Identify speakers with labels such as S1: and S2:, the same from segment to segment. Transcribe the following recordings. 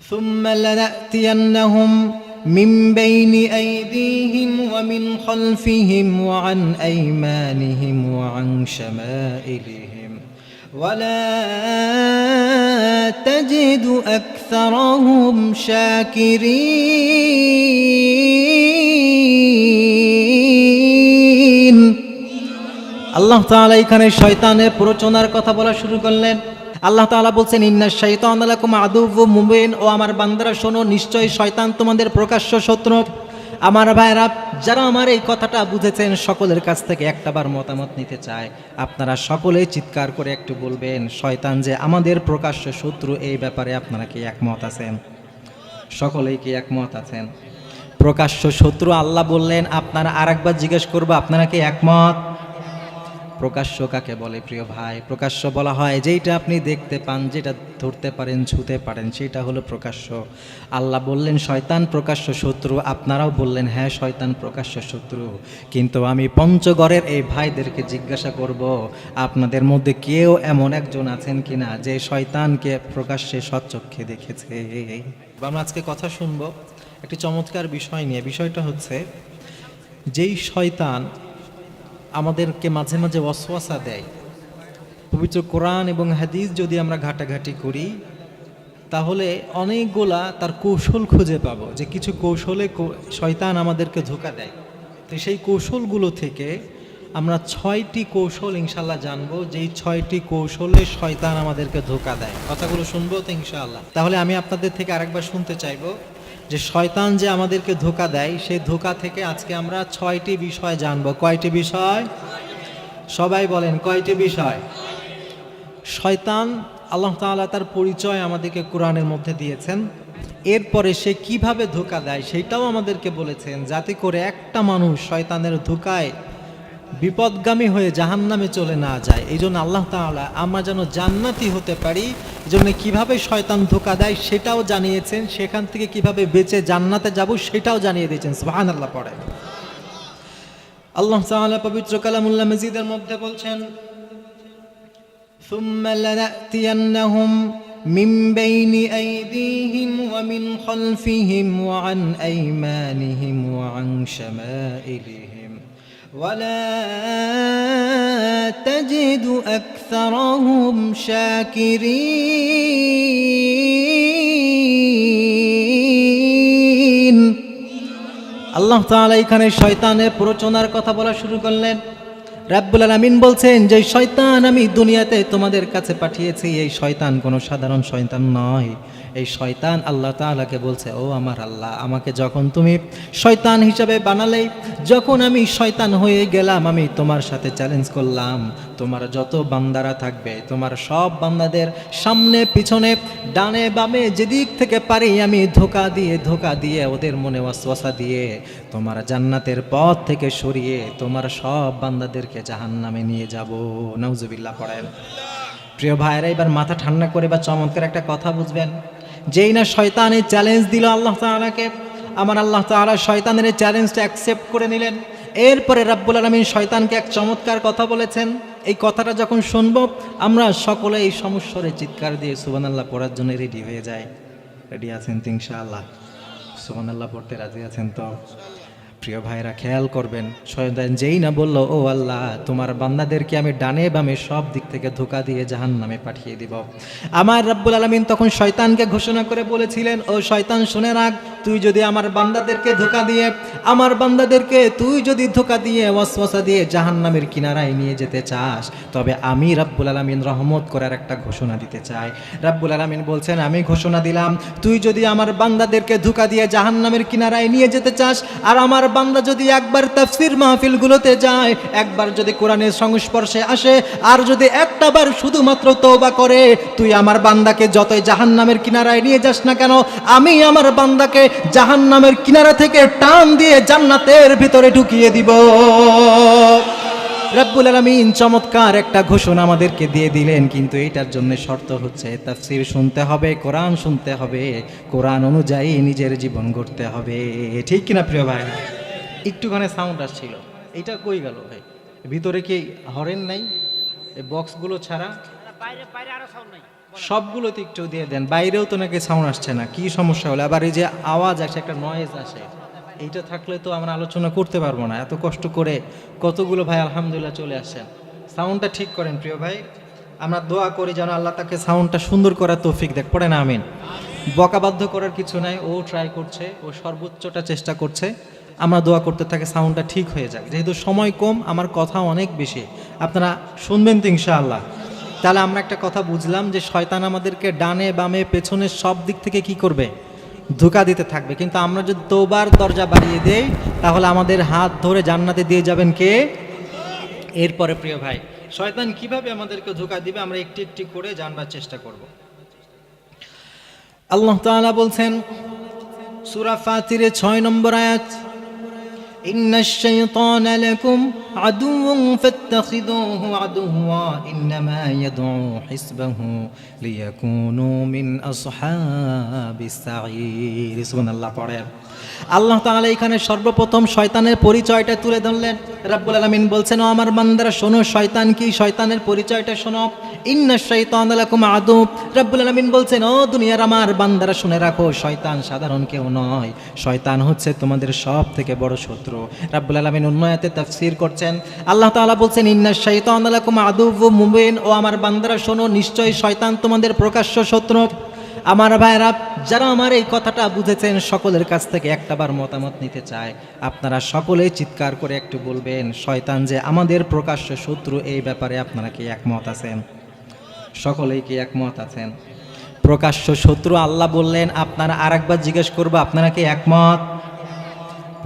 S1: সুম্মা লানাতিয়ান্নাহুম মিন বাইনি আইদিহিম ওয়া মিন খালফিহিম ওয়া আন আইমানিহিম ওয়া আন শামাইলিহিম ওয়া লা তাজিদু আকসারাহুম শাকিরিন। আল্লাহ তাআলা এখানে শয়তানের প্ররোচনার কথা বলা শুরু করলেন। আল্লাহ তাআলা বলছেন, ইন্নাশ শাইতানা লাকুম আদুউম মুবিন, ও আমার বান্দারা শোনো, নিশ্চয়ই শয়তান তোমাদের প্রকাশ্য শত্রু। আমার ভাইরা, যারা আমার এই কথাটা বুঝেছেন সকলের কাছ থেকে একটাবার মতামত নিতে চায়। আপনারা সকলেই চিৎকার করে একটু বলবেন, শয়তান যে আমাদের প্রকাশ্য শত্রু, এই ব্যাপারে আপনারা কি একমত আছেন? সকলেই কি একমত আছেন? প্রকাশ্য শত্রু আল্লাহ বললেন, আপনারা আরেকবার জিজ্ঞেস করবো, আপনারা কি একমত? প্রকাশ্য কাকে বলে প্রিয় ভাই? প্রকাশ্য বলা হয় যেইটা আপনি দেখতে পান, যেটা ধরতে পারেন, ছুঁতে পারেন, সেটা হলো প্রকাশ্য। আল্লাহ বললেন শয়তান প্রকাশ্য শত্রু, আপনারাও বললেন হ্যাঁ শয়তান প্রকাশ্য শত্রু। কিন্তু আমি পঞ্চগড়ের এই ভাইদেরকে জিজ্ঞাসা করব, আপনাদের মধ্যে কেউ এমন একজন আছেন কিনা যে শয়তানকে প্রকাশ্যে সচক্ষে দেখেছে? আমরা আজকে কথা শুনবো একটি চমৎকার বিষয় নিয়ে। বিষয়টা হচ্ছে, যেই শয়তান আমাদেরকে মাঝে মাঝে ওয়াসওয়াসা দেয়, পবিত্র কোরআন এবং হাদিস যদি আমরা ঘাটাঘাটি করি তাহলে অনেকগুলা তার কৌশল খুঁজে পাবো, যে কিছু কৌশলে শয়তান আমাদেরকে ধোঁকা দেয়। তো সেই কৌশলগুলো থেকে আমরা 6টি কৌশল ইনশাল্লাহ জানবো, যেই 6টি কৌশলে শয়তান আমাদেরকে ধোঁকা দেয়। কথাগুলো শুনবো তো ইনশাআল্লাহ। তাহলে আমি আপনাদের থেকে আরেকবার শুনতে চাইবো যে শয়তান যে আমাদেরকে ধোঁকা দেয়, সেই ধোঁকা থেকে আজকে আমরা 6টি বিষয় জানবো। কয়টি বিষয়? সবাই বলেন, কয়টি বিষয়? শয়তান, আল্লাহ তাআলা তার পরিচয় আমাদেরকে কোরআনের মধ্যে দিয়েছেন। এরপরে সে কিভাবে ধোঁকা দেয় সেটাও আমাদেরকে বলেছেন, যাতে করে একটা মানুষ শয়তানের ধোঁকায় বিপদগামী হয়ে জাহান্নামে চলে না যায়। এই জন্য আল্লাহ তাআলা আমরা যেন জান্নাতি হতে পারি, এই জন্য কীভাবে শয়তান ধোঁকা দেয় সেটাও জানিয়েছেন, সেখান থেকে কিভাবে বেঁচে জান্নাতে যাব সেটাও জানিয়ে দিয়েছেন। সুবহানাল্লাহ পড়ে। আল্লাহ তাআলা পবিত্র কালামুল্লাহ মাজিদের মধ্যে বলছেন, সুম্মা লানাতিয়ান্নাহুম মিন বাইনি আইদিহিম ওয়া মিন খালফিহিম ওয়া আন আইমানিহিম ওয়া আন শামাইলিহিম ওয়া লা তাজিদু আকসারাহুম শাকিরিন। আল্লাহ তাআলা এখানে শয়তানের প্ররোচনার কথা বলা শুরু করলেন। রাব্বুল আলামিন বলছেন, যে শয়তান আমি দুনিয়াতে তোমাদের কাছে পাঠিয়েছি, এই শয়তান কোনো সাধারণ শয়তান নয়। এই শয়তান আল্লাহ তাআলাকে বলছে, ও আমার আল্লাহ, আমাকে যখন তুমি শয়তান হিসাবে বানালে, যখন আমি শয়তান হয়ে গেলাম, আমি তোমার সাথে চ্যালেঞ্জ করলাম, তোমার যত বান্দারা থাকবে, তোমার সব বান্দাদের সামনে পিছনে ডানে বামে যেদিক থেকে পারি আমি ধোঁকা দিয়ে ওদের মনে ওয়াসওয়াসা দিয়ে তোমার জান্নাতের পথ থেকে সরিয়ে তোমার সব বান্দাদেরকে জাহান্নামে নিয়ে যাব। নাউজুবিল্লাহ পড়েন। প্রিয় ভাইরা, এবার মাথা ঠান্ডা করে বা চমৎকার একটা কথা বুঝবেন। যেই না শয়তান এই চ্যালেঞ্জ দিল আল্লাহ তাআলাকে, আমার আল্লাহ তাআলা শয়তানের এই চ্যালেঞ্জটা অ্যাকসেপ্ট করে নিলেন। এরপরে রাব্বুল আলামিন শয়তানকে এক চমৎকার কথা বলেছেন। এই কথাটা যখন শুনবো আমরা সকলে এই সমস্যারে চিৎকার দিয়ে সুবহানাল্লাহ পড়ার জন্য রেডি হয়ে যাই। রেডি আছেন তো ইনশাআল্লাহ? সুবহানাল্লাহ পড়তে রাজি আছেন তো? প্রিয় ভাইরা, খেয়াল করবেন, শয়তান যেই না বলল, ও আল্লাহ, তোমার বান্দাদেরকে আমি ডানে বামে সব দিক থেকে ধোঁকা দিয়ে জাহান্নামে পাঠিয়ে দিব, আমার রাব্বুল আলামিন তখন শয়তানকে ঘোষণা করে বলেছিলেন, ও শয়তান শুনে রাখ, তুই যদি আমার বান্দাদেরকে ধোঁকা দিয়ে ধোঁকা দিয়ে ওয়াসওয়াসা দিয়ে জাহান্নামের কিনারায় নিয়ে যেতে চাস, তবে আমি রাব্বুল আলামিন রহমত করার একটা ঘোষণা দিতে চাই। রাব্বুল আলামিন বলছেন, আমি ঘোষণা দিলাম, তুই যদি আমার বান্দাদেরকে ধোঁকা দিয়ে জাহান্নামের কিনারায় নিয়ে যেতে চাস, আর আমার বান্দা যদি একবার তাফসীর মাহফিলগুলোতে যায়, একবার যদি কোরআনের সংস্পর্শে আসে, আর যদি একটাবার শুধুমাত্র তওবা করে, তুই আমার বান্দাকে যতই জাহান্নামের কিনারায় নিয়ে যাস না কেন, আমি আমার বান্দাকে জাহান্নামের কিনারা থেকে টান দিয়ে জান্নাতের ভিতরে ঢুকিয়ে দিব। রাব্বুল আলামিন চমৎকার একটা ঘোষণা আমাদেরকে দিয়ে দিলেন, কিন্তু এটার জন্য শর্ত হচ্ছে তাফসীর শুনতে হবে, কোরআন শুনতে হবে, কোরআন অনুযায়ী নিজের জীবন গড়তে হবে। ঠিক কিনা প্রিয় ভাই? একটুখানি সাউন্ড আসছিল, এটা কই গেল ভাই? ভিতরে কি হরেন নাই? এই বক্সগুলো ছাড়া বাইরে আরো সাউন্ড নাই। সবগুলোতে একটু দিয়ে দেন। বাইরেও তো নাকি সাউন্ড আসছে না, কি সমস্যা হলো? আবার এই যে আওয়াজ আসে, একটা নয়েজ আসে, এইটা থাকলে তো আমরা আলোচনা করতে পারবো না। এত কষ্ট করে কতগুলো ভাই আলহামদুলিল্লাহ চলে আসছেন। সাউন্ডটা ঠিক করেন প্রিয় ভাই। আমরা দোয়া করি যেন আল্লাহ তাকে সাউন্ডটা সুন্দর করার তৌফিক দেখ। পড়েন আমিন। বকাবাধ্য করার কিছু নাই, ও ট্রাই করছে, ও সর্বোচ্চটা চেষ্টা করছে। আমরা দোয়া করতে থাকে সাউন্ডটা ঠিক হয়ে যাক। যেহেতু সময় কম, আমার কথা অনেক বেশি, আপনারা শুনবেন তো ইনশাআল্লাহ। তাহলে আমরা একটা কথা বুঝলাম যে শয়তান আমাদেরকে ডানে বামে পেছনে সব দিক থেকে কি করবে? ধোঁকা দিতে থাকবে। কিন্তু আমরা যদি তওবার দরজা বাড়িয়ে দেই, তাহলে আমাদের হাত ধরে জান্নাতে দিয়ে যাবেন কে? এরপরে প্রিয় ভাই, শয়তান কিভাবে আমাদেরকে ধোঁকা দিবে আমরা একটি একটি করে জানবার চেষ্টা করব। আল্লাহ তাআলা বলছেন সূরা ফাতিরের 6 নম্বর আয়াত, ইন্নাশ শাইতানা লাকুম আদুউন ফাত্তাখিযুহু আদুওয়া ইন্নামা ইয়াদউ হিসবাহু লিয়াকুনু মিন আসহাবিস সাঈর। সুবহানাল্লাহ পড়েন। আল্লাহ তাআলা এখানে সর্বপ্রথম শয়তানের পরিচয়টা তুলে ধরলেন। রাব্বুল আলামিন বলছেন, ও আমার বান্দারা শোনো, শয়তান কি, শয়তানের পরিচয়টা শোনো। ইন্নাশ শাইতানা লাকুম আদু, রাব্বুল আলামিন বলছেন, ও দুনিয়ার আমার বান্দারা শুনে রাখো, শয়তান সাধারণ কেউ নয়, শয়তান হচ্ছে তোমাদের সব থেকে বড় শত্রু। রাব্বুল আলামিন অন্য আয়াতে তাফসীর করছেন, আল্লাহ তাআলা বলছেন, ইন্নাশ শাইতানা লাকুম আদুউম মুবিন, ও আমার বান্দারা শোনো, নিশ্চয়ই শয়তান তোমাদের প্রকাশ্য শত্রু। আমার ভাইরা, যারা আমার এই কথাটা বুঝেছেন, সকলের কাছ থেকে একটাবার মতামত নিতে চায়। আপনারা সকলেই চিৎকার করে একটু বলবেন, শয়তান যে আমাদের প্রকাশ্য শত্রু, এই ব্যাপারে আপনারা কি একমত আছেন? সকলেই কি একমত আছেন? প্রকাশ্য শত্রু আল্লাহ বললেন, আপনারা আরেকবার জিজ্ঞেস করবো, আপনারা কি একমত?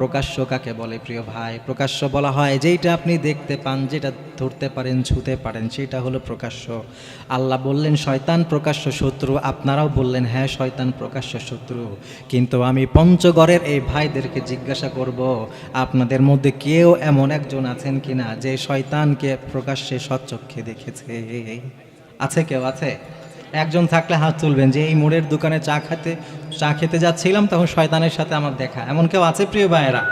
S1: প্রকাশ্য কাকে বলে প্রিয় ভাই? প্রকাশ্য বলা হয় যেটা আপনি দেখতে পান, যেটা ধরতে পারেন, ছুঁতে পারেন, সেটা হলো প্রকাশ্য। আল্লাহ বললেন শয়তান প্রকাশ্য শত্রু, আপনারাও বললেন হ্যাঁ শয়তান প্রকাশ্য শত্রু। কিন্তু আমি পঞ্চগড়ের এই ভাইদেরকে জিজ্ঞাসা করব, আপনাদের মধ্যে কেউ এমন একজন আছেন কিনা যে শয়তানকে প্রকাশ্যে সচক্ষে দেখেছে? আছে কেউ? আছে? একজন থাকলে হাত তুলবেন যে এই মোড়ের দোকানে চা খেতে যাচ্ছিলাম, তখন শয়তানের সাথে আমার দেখা। এমন কেউ আছে প্রিয় ভাইয়েরা?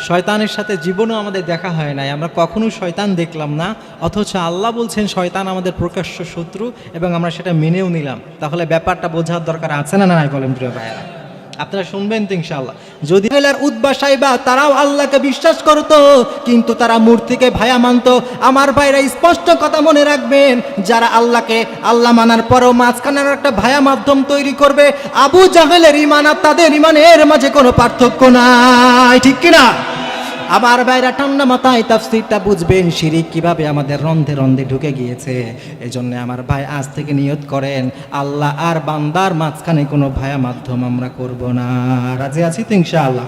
S1: শয়তানের সাথে জীবনেও আমাদের দেখা হয় নাই, আমরা কখনো শয়তান দেখলাম না, অথচ আল্লাহ বলছেন শয়তান আমাদের প্রকাশ্য শত্রু, এবং আমরা সেটা মেনেও নিলাম। তাহলে ব্যাপারটা বোঝার দরকার আছে না নাই বলেন প্রিয় ভাইয়েরা? আপনারা শুনবেন তো ইনশাআল্লাহ। যদি উদ্বা সাইবা তারাও আল্লাহকে বিশ্বাস করতো, কিন্তু তারা মূর্তিকে ভায়া মানতো। আমার ভাইরা স্পষ্ট কথা মনে রাখবেন, যারা আল্লাহকে আল্লাহ মানার পরেও মাঝখানে একটা ভায়া মাধ্যম তৈরি করবে, আবু জাহেলের ঈমান আর তাদের ঈমানের মাঝে কোনো পার্থক্য নাই, ঠিক কিনা? আবার ভাইরা ঠান্ডা মাথায় তাফসীরটা বুঝবেন, শিরিক কিভাবে আমাদের রন্ধে রন্ধে ঢুকে গিয়েছে। এই জন্য আমার ভাই আজ থেকে নিয়ত করেন, আল্লাহ আর বান্দার মাঝখানে কোনো ভায়া মাধ্যম আমরা করব না। রাজি আছি তো ইনশাআল্লাহ?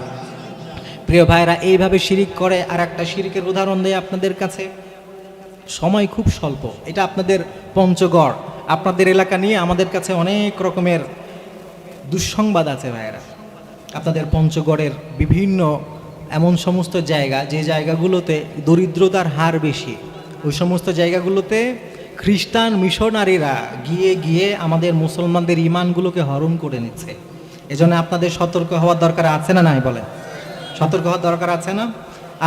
S1: প্রিয় ভাইরা, এইভাবে শিরিক করে। আর একটা শিরিকের উদাহরণ দেয় আপনাদের কাছে, সময় খুব স্বল্প। এটা আপনাদের পঞ্চগড়, আপনাদের এলাকা নিয়ে আমাদের কাছে অনেক রকমের দুঃসংবাদ আছে ভাইরা। আপনাদের পঞ্চগড়ের বিভিন্ন এমন সমস্ত জায়গা, যে জায়গাগুলোতে দরিদ্রতার হার বেশি, ওই সমস্ত জায়গাগুলোতে খ্রিস্টান মিশনারিরা গিয়ে গিয়ে আমাদের মুসলমানদের ঈমানগুলোকে হরণ করে নিচ্ছে। এজন্য আপনাদের সতর্ক হওয়ার দরকার আছে না নাই বলেন? সতর্ক হওয়ার দরকার আছে না?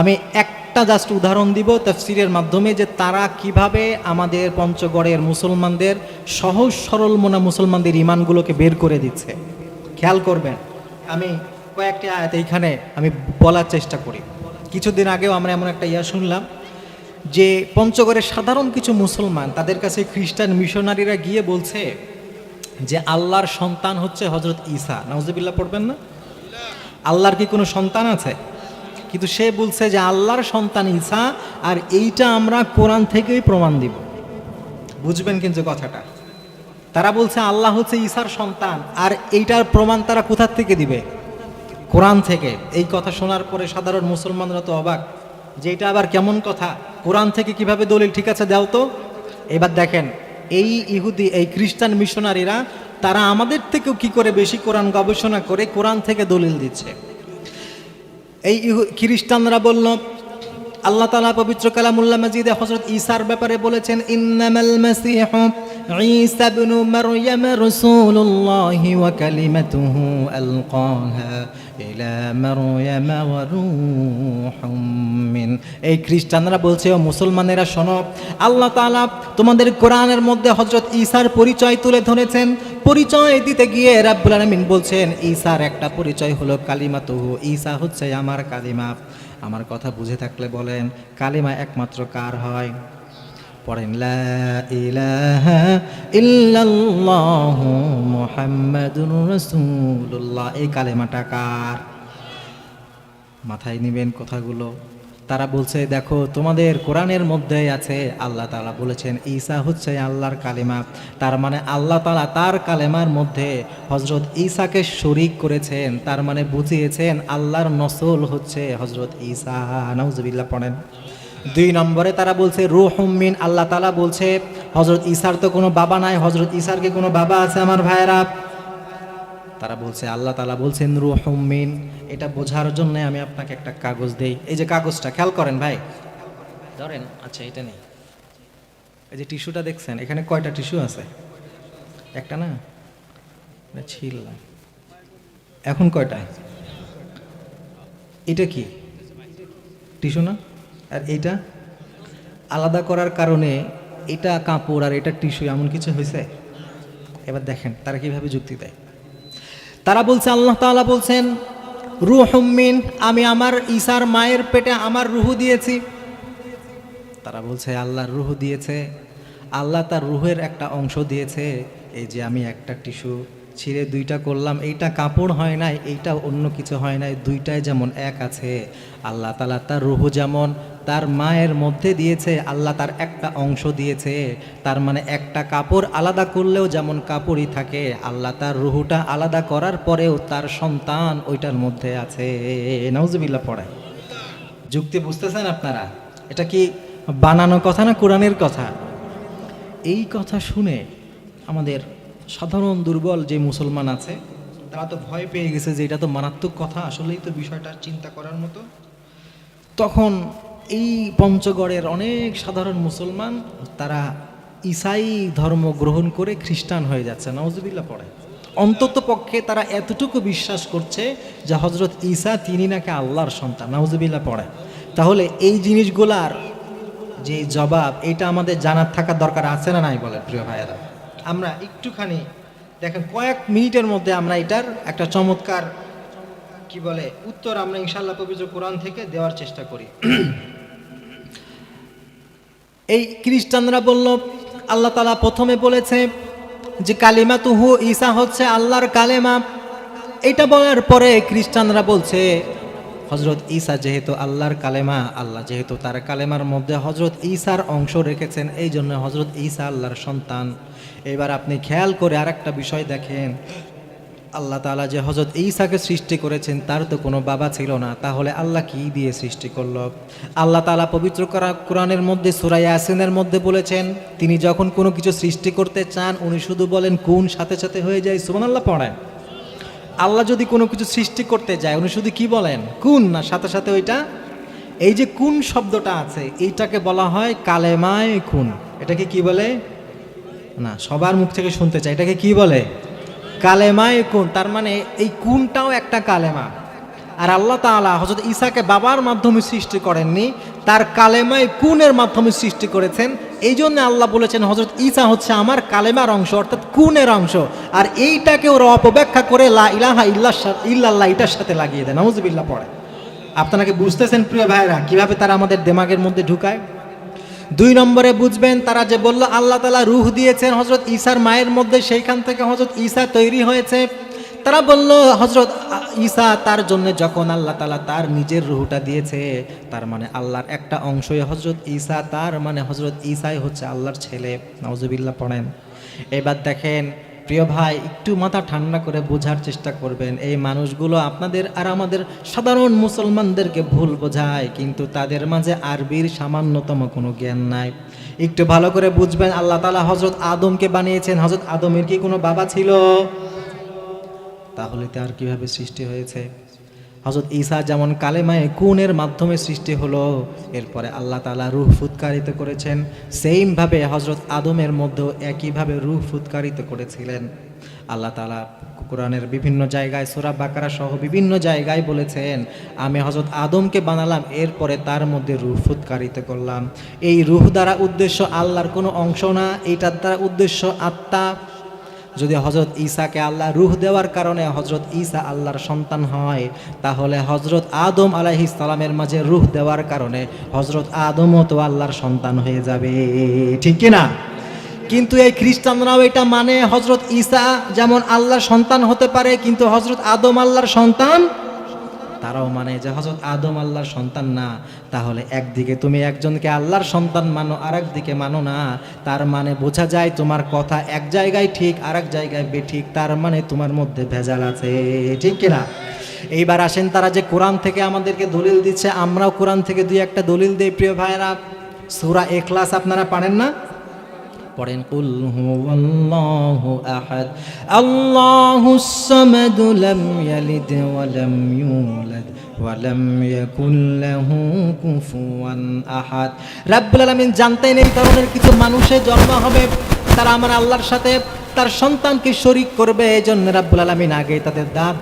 S1: আমি একটা জাস্ট উদাহরণ দিব তাফসীরের মাধ্যমে, যে তারা কিভাবে আমাদের পঞ্চগড়ের মুসলমানদের, সহজ সরল মনা মুসলমানদের ঈমানগুলোকে বের করে দিচ্ছে। খেয়াল করবেন, আমি কয়েকটি আয়াত এইখানে আমি বলার চেষ্টা করি। কিছুদিন আগেও আমরা এমন একটা শুনলাম যে পঞ্চগড়ের সাধারণ কিছু মুসলমান, তাদের কাছে খ্রিস্টান মিশনারিরা গিয়ে বলছে যে আল্লাহর সন্তান হচ্ছে হযরত ঈসা। নাউজুবিল্লাহ পড়বেন না? আল্লাহর কি কোনো সন্তান আছে? কিন্তু সে বলছে যে আল্লাহর সন্তান ঈসা, আর এইটা আমরা কোরআন থেকেই প্রমাণ দিব। বুঝবেন কিন্তু কথাটা, তারা বলছে আল্লাহ হচ্ছে ঈসার সন্তান, আর এইটার প্রমাণ তারা কোথা থেকে দিবে? কোরআন থেকে। এই কথা শোনার পরে সাধারণ মুসলমানরা তো অবাক, যে এটা আবার কেমন কথা, কোরআন থেকে কিভাবে দলিল? ঠিক আছে দাও তো। এবার দেখেন, এই ইহুদি, এই খ্রিস্টান মিশনারিরা, তারা আমাদের থেকেও কি করে বেশি কোরআন গবেষণা করে কোরআন থেকে দলিল দিচ্ছে। এই খ্রিস্টানরা বলল, আল্লাহ তাআলা পবিত্র কালামুল্লাহ মাজিদে হযরত ঈসার ব্যাপারে বলেছেন, ইন্নামাল মাসীহু ঈসা ইবনু মারইয়াম রাসূলুল্লাহি ওয়া কালিমাতুহু আলকাহা ইলা মারইয়াম ওয়া রূহুম মিন। এই খ্রিস্টানরা বলছে, ও মুসলমানেরা শোনো, আল্লাহ তাআলা তোমাদের কোরআনের মধ্যে হযরত ঈসার পরিচয় তুলে ধরেছেন। পরিচয় দিতে গিয়ে রাব্বুল আলামিন বলছেন ঈসার একটা পরিচয় হলো কালিমাতুহু, ঈসা হচ্ছে আমার কালিমা। আমার কথা বুঝে থাকলে বলেন, কালিমা একমাত্র কার হয়? পড়েন, লা ইলাহা ইল্লাল্লাহু মুহাম্মাদুর রাসূলুল্লাহ। এই কালেমাটা কার? মাথায় নেবেন কথাগুলো। তারা বলছে, দেখো তোমাদের কোরআনের মধ্যে আছে আল্লাহ তাআলা বলেছেন ঈসা হচ্ছে আল্লাহর কালেমা। তার মানে আল্লাহ তাআলা তার কালেমার মধ্যে হযরত ঈসাকে শরীক করেছেন, তার মানে বুঝিয়েছেন আল্লাহর নসল হচ্ছে হযরত ঈসা। নাউজুবিল্লাহ পড়েন। 2 নম্বরে তারা বলছে রূহুম মিন, আল্লাহ তাআলা বলছে হযরত ঈসার তো কোনো বাবা নাই, হযরত ঈসার কি কোনো বাবা আছে আমার ভাইয়েরা? তারা বলছে আল্লাহ তাআলা বলছেন রূহুম মিন। এটা বোঝার জন্য আমি আপনাকে একটা কাগজ দেই। এই যে কাগজটা খেয়াল করেন ভাই, ধরেন। আচ্ছা, এটা নেই। এই যে টিস্যুটা দেখছেন, এখানে কয়টা টিস্যু আছে? একটা না, ছিল। এখন কয়টা? এটা কি টিস্যু না? আর এইটা আলাদা করার কারণে এটা কাপড় আর এটা টিস্যু, এমন কিছু হয়েছে? এবার দেখেন তারা কিভাবে যুক্তি দেয়। তারা বলছে আল্লাহ তাআলা বলছেন রূহুম মিন, আমি আমার ঈসার মায়ের পেটে আমার রূহ দিয়েছি। তারা বলছে আল্লাহর রূহ দিয়েছে, আল্লাহ তার রূহের একটা অংশ দিয়েছে। এই যে আমি একটা টিস্যু ছিঁড়ে 2টা করলাম, এইটা কাপড় হয় নাই, এইটা অন্য কিছু হয় নাই, 2টাই যেমন এক আছে। আল্লাহ তাআলা তার রূহ যেমন তার মায়ের মধ্যে দিয়েছে, আল্লাহ তার একটা অংশ দিয়েছে। তার মানে একটা কাপড় আলাদা করলেও যেমন কাপড়ই থাকে, আল্লাহ তার রূহটা আলাদা করার পরেও তার সন্তান ওইটার মধ্যে আছে। নাউজুবিল্লাহ পড়ে। যুক্তি বুঝতেছেন আপনারা? এটা কি বানানো কথা না কোরআনের কথা? এই কথা শুনে আমাদের সাধারণ দুর্বল যে মুসলমান আছে তারা তো ভয় পেয়ে গেছে যে এটা তো মারাত্মক কথা, আসলেই তো বিষয়টা চিন্তা করার মতো। তখন এই পঞ্চগড়ের অনেক সাধারণ মুসলমান তারা ঈসাই ধর্ম গ্রহণ করে খ্রিস্টান হয়ে যাচ্ছে। নাউজুবিল্লাহ পড়ে। অন্তত পক্ষে তারা এতটুকু বিশ্বাস করছে যে হযরত ঈসা তিনি নাকি আল্লাহর সন্তান। নাউজুবিল্লাহ পড়ে। তাহলে এই জিনিসগুলার যে জবাব, এটা আমাদের জানার থাকার দরকার আছে না নাই বলে প্রিয় ভাইয়েরা? আমরা একটুখানি দেখেন, কয়েক মিনিটের মধ্যে আমরা এটার একটা চমৎকার কি বলে উত্তর আমরা ইনশাআল্লাহ পবিত্র কোরআন থেকে দেওয়ার চেষ্টা করি। এই খ্রিস্টানরা বলল আল্লাহ তাআলা প্রথমে বলেছে যে কালিমাতুহু, ঈসা হচ্ছে আল্লাহর কালেমা। এটা বলার পরে খ্রিস্টানরা বলছে হযরত ঈসা যেহেতু আল্লাহর কালেমা, আল্লাহ যেহেতু তার কালেমার মধ্যে হযরত ঈসার অংশ রেখেছেন, এই জন্য হযরত ঈসা আল্লাহর সন্তান। এবার আপনি খেয়াল করে আরেকটা বিষয় দেখেন, আল্লাহ তাআলা যে হযরত ঈসাকে সৃষ্টি করেছেন তার তো কোনো বাবা ছিল না, তাহলে আল্লাহ কি দিয়ে সৃষ্টি করলো? আল্লাহ তাআলা পবিত্র কোরআনের মধ্যে সূরা ইয়াসিনের মধ্যে বলেছেন তিনি যখন কোনো কিছু সৃষ্টি করতে চান উনি শুধু বলেন কুন, সাথে সাথে হয়ে যায়। সুবহানাল্লাহ পড়েন। আল্লাহ যদি কোনো কিছু সৃষ্টি করতে যায় উনি শুধু কি বলেন? কুন, না সাথে সাথে ওইটা। এই যে কুন শব্দটা আছে এইটাকে বলা হয় কালেমায়ে কুন। এটাকে কি বলে? না, সবার মুখ থেকে শুনতে চাই, এটাকে কি বলে? কালেমায়ে কুন। তার মানে এই কুনটাও একটা কালেমা। আর আল্লাহ তাআলা হযরত ঈসাকে বাবার মাধ্যমে সৃষ্টি করেননি, তার কালেমায়ে কুনের মাধ্যমে সৃষ্টি করেছেন। এই জন্য আল্লাহ বলেছেন হযরত ঈসা হচ্ছে আমার কালেমার অংশ, অর্থাৎ কুনের অংশ। আর এইটাকে ওরা অপব্যাখ্যা করে লা ইলাহা ইল্লাল্লাহ এটার সাথে লাগিয়ে দেয়। নাউজুবিল্লাহ পড়ে। আপনারা কি বুঝতেছেন প্রিয় ভাইরা কিভাবে তারা আমাদের দিমাগের মধ্যে ঢুকায়? 2 নম্বরে বুঝবেন, তারা যে বলল আল্লাহ তাআলা রূহ দিয়েছেন হযরত ঈসার মায়ের মধ্যে, সেইখান থেকে হযরত ঈসা তৈরি হয়েছে। তারা বলল হযরত ঈসা তার জন্য যখন আল্লাহ তাআলা তার নিজের রূহটা দিয়েছে, তার মানে আল্লাহর একটা অংশই হযরত ঈসা, তার মানে হযরত ঈসাই হচ্ছে আল্লাহর ছেলে। নাউজুবিল্লাহ পড়েন। এবার দেখেন প্রিয় ভাই, একটু মাথা ঠান্ডা করে বোঝার চেষ্টা করবেন। এই মানুষগুলো আপনাদের আর আমাদের সাধারণ মুসলমানদেরকে ভুল বোঝায়, কিন্তু তাদের মাঝে আরবির সামান্যতম কোনো জ্ঞান নাই। একটু ভালো করে বুঝবেন, আল্লাহ তাআলা হযরত আদমকে বানিয়েছেন। হযরত আদমের কি কোনো বাবা ছিল? তাহলে তার কিভাবে সৃষ্টি হয়েছে? হযরত ঈসা যেমন কালেমায়ে কুনের মাধ্যমে সৃষ্টি হলো, এরপরে আল্লাহ তাআলা রূহ ফুৎকারিত করেছেন, সেইমভাবে হযরত আদমের মধ্যেও একইভাবে রূহ ফুৎকারিত করেছিলেন। আল্লাহ তাআলা কোরআনের বিভিন্ন জায়গায় সূরা বাকারা সহ বিভিন্ন জায়গায় বলেছেন, আমি হযরত আদমকে বানালাম, এরপরে তার মধ্যে রূহ ফুৎকারিত করলাম। এই রূহ দ্বারা উদ্দেশ্য আল্লাহর কোনো অংশ না, এইটার দ্বারা উদ্দেশ্য আত্মা। যদি হযরত ঈসাকে আল্লাহ রূহ দেওয়ার কারণে হযরত ঈসা আল্লাহর সন্তান হয়, তাহলে হযরত আদম আলাইহিস সালামের মাঝে রূহ দেওয়ার কারণে হযরত আদমও তো আল্লাহর সন্তান হয়ে যাবে, ঠিক কি না? কিন্তু এই খ্রিস্টানরাও এটা মানে, হযরত ঈসা যেমন আল্লাহর সন্তান হতে পারে, কিন্তু হযরত আদম আল্লাহর সন্তান, তারাও মানে যে হযরত আদম আল্লাহর সন্তান না। তাহলে একদিকে তুমি একজনকে আল্লাহর সন্তান মানো, আরেক দিকে মানো না, তার মানে বোঝা যায় তোমার কথা এক জায়গায় ঠিক, আরেক জায়গায় বেঠিক, তার মানে তোমার মধ্যে ভেজাল আছে, ঠিক কিনা? এইবার আসেন, তারা যে কোরআন থেকে আমাদেরকে দলিল দিচ্ছে, আমরাও কোরআন থেকে দুই একটা দলিল দেই প্রিয় ভাইরা। সূরা ইখলাস আপনারা পারেন না? পড়েন, কুল হুয়াল্লাহু আহাদ আল্লাহুস সামাদ লাম ইয়ালিদ ওয়া লাম ইউলাদ ওয়া লাম ইয়াকুল লাহু কুফুয়ান আহাদ। রাব্বুল আলামিন জানতেন এই ধরনের কিছু মানুষের জন্ম হবে, তারা আমার আল্লাহর সাথে তার সন্তানকে শরীক করবে। এজন্য রাব্বুল আলামিন আগে তাদের দাঁত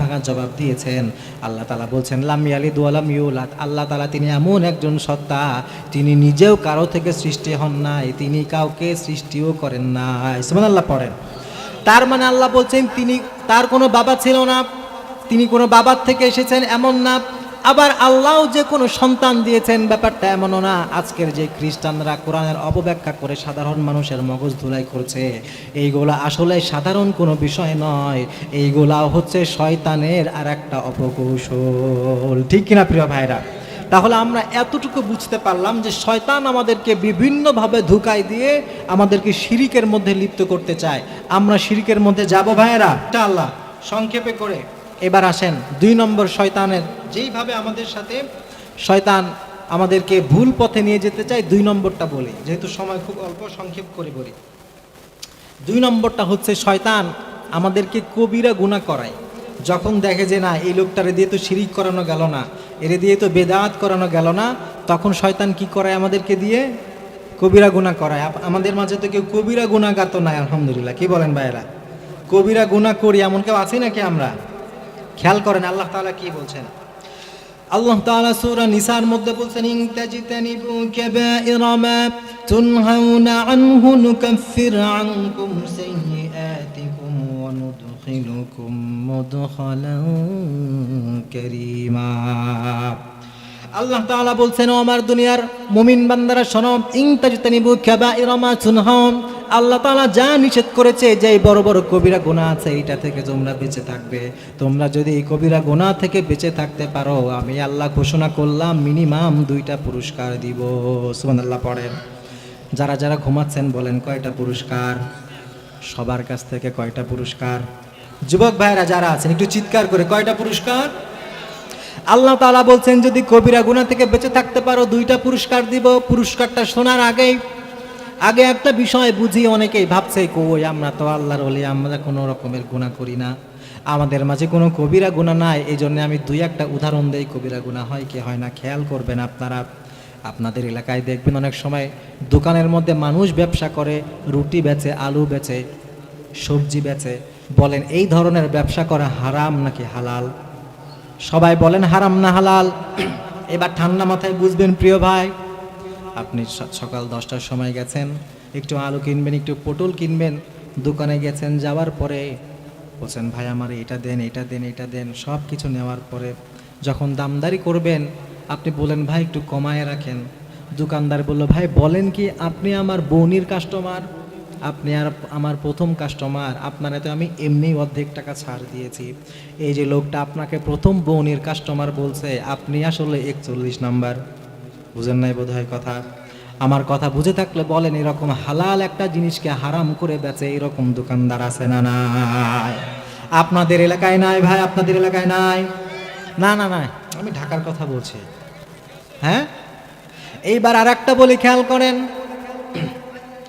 S1: ভাঙা জবাব দিয়েছেন। আল্লাহ তাআলা বলছেন, লাম ইয়ালিদ ওয়া লাম ইউলাদ। আল্লাহ তাআলা তিনি এমন একজন সত্তা, তিনি নিজেও কারো থেকে সৃষ্টি হন নাই, তিনি কাউকে সৃষ্টিও করেন নাই। সুবহানাল্লাহ পড়েন। তার মানে আল্লাহ বলছেন তিনি, তার কোনো বাবা ছিল না, তিনি কোনো বাবার থেকে এসেছেন এমন না। আবার আল্লাহও যে কোনো সন্তান দিয়েছেন ব্যাপারটা এমনও না। আজকের যে খ্রিস্টানরা কোরআনের অপব্যাখ্যা করে সাধারণ মানুষের মগজ ধুলাই করছে, এইগুলা আসলে সাধারণ কোনো বিষয় নয়, এইগুলা হচ্ছে শয়তানের আর একটা অপকৌশল, ঠিক কিনা প্রিয় ভাইরা? তাহলে আমরা এতটুকু বুঝতে পারলাম যে শয়তান আমাদেরকে বিভিন্নভাবে ধোঁকায় দিয়ে আমাদেরকে শিরিকের মধ্যে লিপ্ত করতে চায়। আমরা শিরিকের মধ্যে যাব ভাইয়েরা ইনশাআল্লাহ। সংক্ষেপে করে এবার আসেন 2 নম্বর শয়তানের, যেইভাবে আমাদের সাথে শয়তান আমাদেরকে ভুল পথে নিয়ে যেতে চায়, 2 নম্বরটা বলি, যেহেতু সময় খুব অল্প, সংক্ষেপ করে বলি। 2 নম্বরটা হচ্ছে শয়তান আমাদেরকে কবিরা গুনাহ করায়। যখন দেখে যে না, এই লোকটারে দিয়ে তো শিরিক করানো গেল না, এর দিয়ে তো বেদাত করানো গেল না, তখন শয়তান কি করায়? আমাদেরকে দিয়ে কবিরা গুনাহ করায়। আমাদের মাঝে তো কেউ কবিরা গুনাহগার তো নাই, আলহামদুলিল্লাহ, কি বলেন ভাইরা? কবিরা গুনাহ করি এমন কেউ আছি নাকি আমরা? খেয়াল করেন আল্লাহ তাআলা কি বলছেন। আল্লাহ তাআলা সূরা নিসার মধ্যে বলছেন, ইন তাজতানিবু কাবাইরা মা তুনহাউনা আনহু নুকাফির আনকুম সাইয়্যাতিকুম ওয়া নুদখিলুকুম মুদখালান কারীমা। আল্লাহ তাআলা বলছেন, ও আমার দুনিয়ার মুমিন বান্দারা শোনো, ইন তাজতানিবু কাবাইরা মা তুনহাউন, আল্লাহ তাআলা যা নিষেধ করেছে, যে বড় বড় কবিরা গুনাহ আছে, এইটা থেকে তোমরা বেঁচে থাকবে। তোমরা যদি এই কবিরা গুনাহ থেকে বেঁচে থাকতে পারো, আমি আল্লাহ ঘোষণা করলাম মিনিমাম 2টা পুরস্কার দিব। সুবহানাল্লাহ পড়েন। যারা যারা ঘুমাচ্ছেন বলেন কয়টা পুরস্কার? সবার কাছ থেকে কয়টা পুরস্কার? যুবক ভাইরা যারা আছেন একটু চিৎকার করে, কয়টা পুরস্কার? আল্লাহ তাআলা বলছেন যদি কবিরা গুনাহ থেকে বেঁচে থাকতে পারো 2টা পুরস্কার দিব। পুরস্কারটা শোনার আগে একটা বিষয় বুঝি, অনেকেই ভাবছে কই আমরা তো আল্লাহর ওলি, আমরা কোনো রকমের গুনাহ করি না, আমাদের মাঝে কোনো কবিরা গুনাহ নাই। এই জন্য আমি 2-1টা উদাহরণ দেই, কবিরা গুনাহ হয় কি হয় না খেয়াল করবেন আপনারা। আপনাদের এলাকায় দেখবেন অনেক সময় দোকানের মধ্যে মানুষ ব্যবসা করে, রুটি বেচে, আলু বেচে, সবজি বেচে। বলেন এই ধরনের ব্যবসা করা হারাম নাকি হালাল? সবাই বলেন হারাম না হালাল? এবার ঠান্ডা মাথায় বুঝবেন প্রিয় ভাই। আপনি সকাল 10টার সময় গেছেন, একটু আলু কিনবেন, একটু পটল কিনবেন, দোকানে গেছেন, যাওয়ার পরে বলছেন ভাই আমার এটা দেন, এটা দেন, এটা দেন, সব কিছু নেওয়ার পরে যখন দামদারি করবেন আপনি বলেন ভাই একটু কমায় রাখেন। দোকানদার বলল ভাই বলেন কি, আপনি আমার বোনির কাস্টমার, আপনি আর আমার প্রথম কাস্টমার, আপনারা তো আমি এমনি অর্ধেক টাকা ছাড় দিয়েছি। এই যে লোকটা আপনাকে প্রথম বোনির কাস্টমার বলছে, আপনি আসলে 41 নাম্বার। বুঝেন নাই বোধ হয় কথা? আমার কথা বুঝে থাকলে বলেন, এরকম হালাল একটা জিনিসকে হারাম করে বেচে এরকম দোকানদার আছে না নাই? আপনাদের এলাকায় নাই ভাই? আপনাদের এলাকায় নাই? না না না, আমি ঢাকার কথা বলছি। হ্যাঁ, এইবার আর একটা বলি, খেয়াল করেন।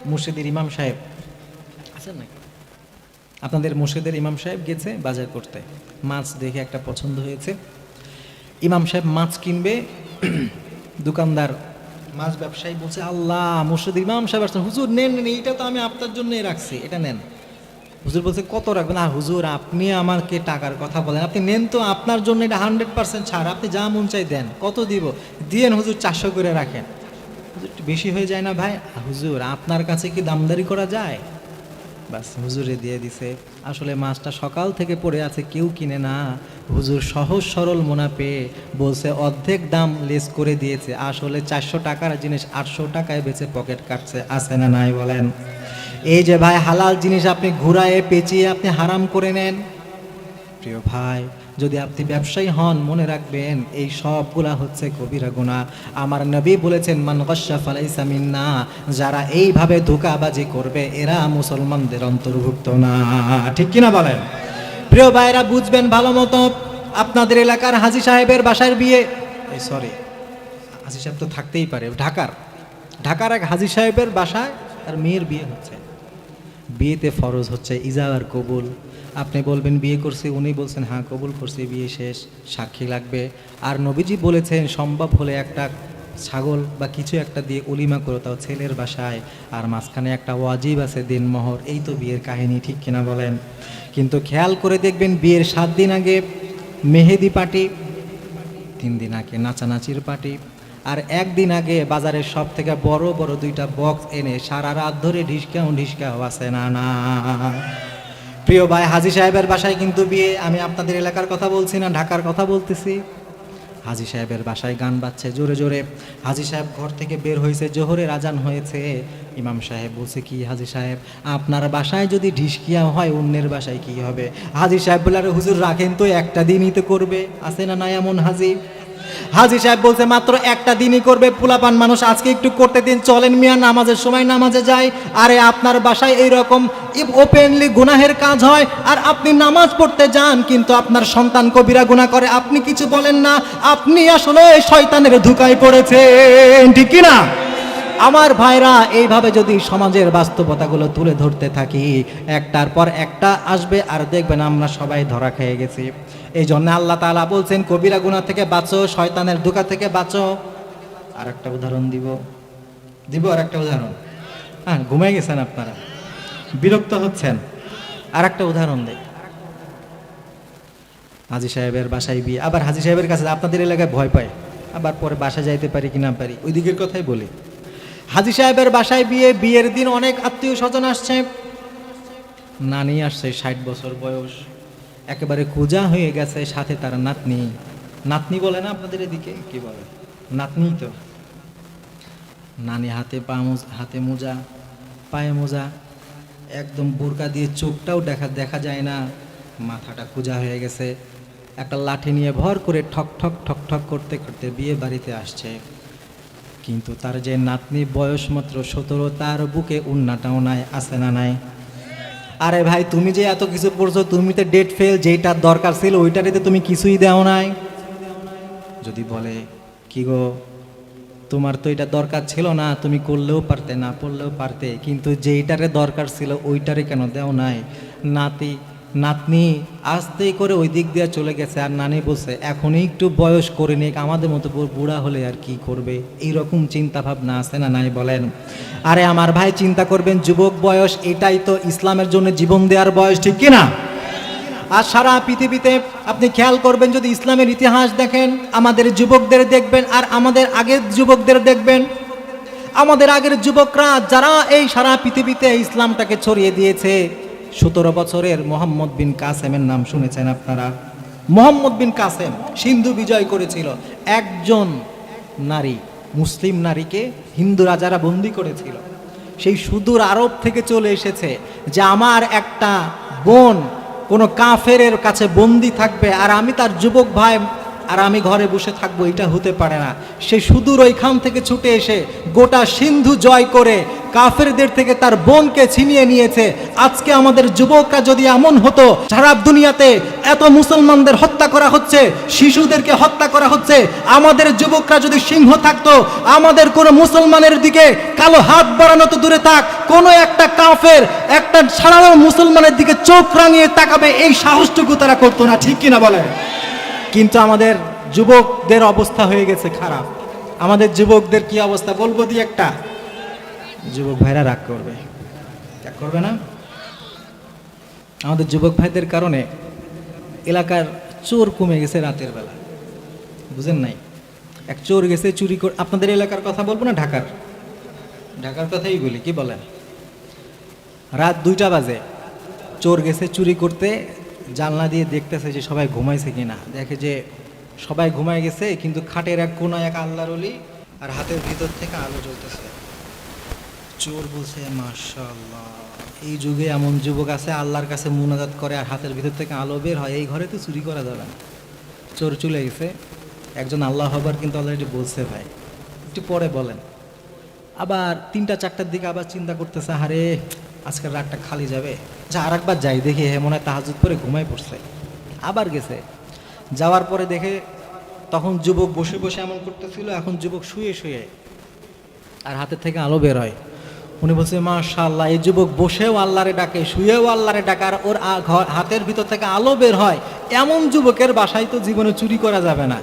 S1: মুর্শিদের ইমাম সাহেব আছেন নাকি? আপনাদের মসজিদের ইমাম সাহেব গেছে বাজার করতে, মাছ দেখে একটা পছন্দ হয়েছে, ইমাম সাহেব মাছ কিনবে, দোকানদার মাছ ব্যবসায়ী বলছে, আল্লাহ মসজিদের ইমাম সাহেব আসছেন, হুজুর নেন নেন, এইটা তো আমি আপনার জন্যই রাখছি, এটা নেন। হুজুর বলছে কত রাখবেন? আর হুজুর আপনি আমাকে টাকার কথা বলেন, আপনি নেন তো, আপনার জন্য এটা 100% ছাড়, আপনি যা মন চাই দেন। কত দিব? দিয়েন হুজুর 400 করে রাখেন। হুজুর একটু বেশি হয়ে যায় না ভাই? হুজুর আপনার কাছে কি দামদারি করা যায়? বাস হুজুরে দিয়ে দিছে। আসলে মাছটা সকাল থেকে পড়ে আছে, কেউ কিনে না। হুজুর সহজ সরল মোনা পেয়ে বলছে অর্ধেক দাম লেস করে দিয়েছে। আসলে 400 টাকার জিনিস 800 টাকায় বেচে পকেট কাটছে। আছে না নাই বলেন? এই যে ভাই হালাল জিনিস আপনি ঘুরায়ে পেঁচিয়ে আপনি হারাম করে নেন। প্রিয় ভাই, যদি আপনি ব্যবসায়ী হন মনে রাখবেন এই সবগুলা হচ্ছে কবিরা গুনাহ। আমার নবী বলেছেন মান গাশশা ফালাইসা মিন্না, যারা এইভাবে ধোঁকাবাজি করবে এরা মুসলমানদের অন্তর্ভুক্ত না। ঠিক কিনা বলেন? প্রিয় ভাইরা বুঝবেন ভালো মতো, আপনাদের এলাকার হাজী সাহেবের বাসার বিয়ে, সরি হাজী সাহেব তো থাকতেই পারে, ঢাকার এক হাজী সাহেবের বাসায় তার মেয়ের বিয়ে হচ্ছে। বিয়েতে ফরজ হচ্ছে ইজাব আর কবুল। আপনি বলবেন বিয়ে করছি, উনি বলছেন হ্যাঁ কবুল করছি, বিয়ে শেষ, সাক্ষী লাগবে। আর নবীজি বলেছেন সম্ভব হলে একটা ছাগল বা কিছু একটা দিয়ে উলিমা করো, তাও ছেলের বাসায়, আর মাঝখানে একটা ওয়াজিব আছে দিনমোহর। এই তো বিয়ের কাহিনী, ঠিক কিনা বলেন? কিন্তু খেয়াল করে দেখবেন বিয়ের 7 দিন আগে মেহেদি পার্টি, 3 দিন আগে নাচানাচির পার্টি, আর 1 দিন আগে বাজারের সব থেকে বড় বড় 2টা বক্স এনে সারা রাত ধরে ঢিসকাও আছে না না। প্রিয় ভাই, হাজী সাহেবের বাসায় কিন্তু বিয়ে। আমি আপনাদের এলাকার কথা বলছি না, ঢাকার কথা বলতেছি। হাজী সাহেবের বাসায় গান বাজছে জোরে জোরে। হাজী সাহেব ঘর থেকে বের হয়েছে, জোহরের আজান হয়েছে। ইমাম সাহেব বলছে কি হাজী সাহেব, আপনার বাসায় যদি ঢিসকিয়া হয় অন্যের বাসায় কি হবে? হাজী সাহেব বলে আরে হুজুর রাখেন তো, একটা দিনই তো করবে, আছে না নাই এমন হাজী? হাজী সাহেব বলছে মাত্র একটা দিনই করবে, পোলাপান মানুষ, আজকে একটু করতে দিন, চলেন মিয়া নামাজের সময় নামাজে যাই। আরে আপনার বাসায় এইরকম ওপেনলি গুনাহের কাজ হয় আর আপনি নামাজ পড়তে যান, কিন্তু আপনার সন্তান কবিরা গুনাহ করে, আপনি কিছু বলেন না। আপনি আসলে শয়তানের ধোঁকায় পড়েছেন, ঠিক কি না? আমার ভাইরা, এইভাবে যদি সমাজের বাস্তবতাগুলো তুলে ধরতে থাকি, একটার পর একটা আসবে আর দেখবেন আমরা সবাই ধরা খেয়ে গেছি। এই জন্য আল্লাহ তাআলা বলছেন কবিরা গুনাহ থেকে বাঁচো, শয়তানের ধোঁকা থেকে বাঁচো। আর একটা উদাহরণ দিব আর একটা উদাহরণ। হ্যাঁ, ঘুমাই গেছেন আপনারা, বিরক্ত হচ্ছেন। আর একটা উদাহরণ দেই। হাজী সাহেবের বাসায় বিয়ে, আবার হাজী সাহেবের কাছে আপনাদের এলাকায় ভয় পায়, আবার পরে বাসায় যাইতে পারি কি না পারি, ওই দিকের কথাই বলি। হাজী সাহেবের বাসায় বিয়ে, বিয়ের দিন অনেক আত্মীয় স্বজন আসছে। নানি আসছে 60 বছর বয়স, একেবারে কুজা হয়ে গেছে, সাথে তার নাতনি বলে না আপনাদের এদিকে, কি বলে? নাতনি তো। নানি হাতে মোজা, পায়ে মোজা, একদম বোরকা দিয়ে চোখটাও দেখা যায় না, মাথাটা কুজা হয়ে গেছে। একটা লাঠি নিয়ে ভর করে ঠক ঠক ঠক ঠক করতে করতে বিয়ে বাড়িতে আসছে। কিন্তু তার যে নাতনি বয়স মাত্র 17, তার বুকে উন্নাটাও নাই, আছে না নাই? আরে ভাই, তুমি যে এত কিছু পড়ছো, তুমি তো ডেট ফেল, যেটার দরকার ছিল ওইটারিতে তুমি কিছুই দেও নাই। যদি বলে কি গো, তোমার তো এটা দরকার ছিল না, তুমি করলেও পারতে, না পড়লেও পারতে, কিন্তু যেইটারে দরকার ছিল ওইটারে কেন দেও নাই? নাতনি আস্তেই করে ওই দিক দিয়ে চলে গেছে, আর নানি বলছে এখনই একটু বয়স করে নিক, আমাদের মতো বুড়া হলে আর কি করবে। এইরকম চিন্তা ভাবনা আছে না নাই বলেন? আরে আমার ভাই, চিন্তা করবেন যুবক বয়স, এটাই তো ইসলামের জন্য জীবন দেওয়ার বয়স, ঠিক কিনা? আর সারা পৃথিবীতে আপনি খেয়াল করবেন, যদি ইসলামের ইতিহাস দেখেন, আমাদের যুবকদের দেখবেন আর আমাদের আগের যুবকদের দেখবেন। আমাদের আগের যুবকরা যারা এই সারা পৃথিবীতে ইসলামটাকে ছড়িয়ে দিয়েছে, 17 বছরের মোহাম্মদ বিন কাসেমের নাম শুনেছেন আপনারা? মোহাম্মদ বিন কাসেম সিন্ধু বিজয় করেছিল। একজন নারী, মুসলিম নারীকে হিন্দু রাজারা বন্দি করেছিল। সেই সুদূর আরব থেকে চলে এসেছে যে আমার একটা বোন কোনো কাফেরের কাছে বন্দি থাকবে, আর আমি তার যুবক ভাই আর আমি ঘরে বসে থাকবো, এটা হতে পারে না। সে সুদূর ওইখান থেকে ছুটে এসে গোটা সিন্ধু জয় করে কাফেরদের থেকে তার বোনকে ছিনিয়ে নিয়েছে। আজকে আমাদের যুবকরা যদি এমন হতো, সারা দুনিয়াতে এত মুসলমানদের হত্যা করা হচ্ছে, শিশুদেরকে হত্যা করা হচ্ছে, আমাদের যুবকরা যদি সিংহ থাকতো, আমাদের কোনো মুসলমানের দিকে কালো হাত বাড়ানো তো দূরে থাক, কোনো একটা কাফের একটা সাধারণ মুসলমানের দিকে চোখ রাঙিয়ে তাকাবে এই সাহসটুকু তারা করতো না, ঠিক কিনা বলে? কিন্তু আমাদের যুবকদের অবস্থা হয়ে গেছে খারাপ। আমাদের যুবকদের কি অবস্থা বলবো দিয়ে একটা, যুবক ভাইরা রাগ করবে, রাগ করবে না? আমাদের যুবক ভাইদের কারণে এলাকার চোর কমে গেছে রাতের বেলা, বুঝেন নাই? এক চোর গেছে চুরি করে, আপনাদের এলাকার কথা বলবো না, ঢাকার কথাই বলি, কি বলেন? রাত 2টা বাজে চোর গেছে চুরি করতে, জানলা দিয়ে দেখতেছে যে সবাই ঘুমাইছে কিনা। দেখে যে সবাই ঘুমায় গেছে, কিন্তু খাটের এক কোনায় এক আল্লাহর ওলি আর হাতের ভিতর থেকে আলো জ্বলতেছে। চোর বলছে মাশাআল্লাহ, এই যুগে এমন যুবক আছে আল্লাহর কাছে মুনাজাত করে আর হাতের ভিতর থেকে আলো বের হয়, এই ঘরে তো চুরি করা যাবে না। চোর চলে গেছে। একজন আল্লাহ হবার কিন্তু অলরেডি বলছে ভাই, একটু পরে বলেন। আবার 3টা-4টার দিকে আবার চিন্তা করতেছে, আরে আজকের রাতটা খালি যাবে, যা আর একবার যাই, দেখি মনে হয় তাহাজ্জুদ করে ঘুমাই পড়ছে। আবার গেছে, যাওয়ার পরে দেখে তখন যুবক বসে বসে এমন করতেছিল, এখন যুবক শুয়ে শুয়ে আর হাতের থেকে আলো বের হয়। উনি বলছে মাশাআল্লাহ, এই যুবক বসেও আল্লাহরে ডাকে, শুয়েও আল্লাহরে ডাকে, আর ওর হাতের ভিতর থেকে আলো বের হয়। এমন যুবকের বাসায় তো জীবনে চুরি করা যাবে না।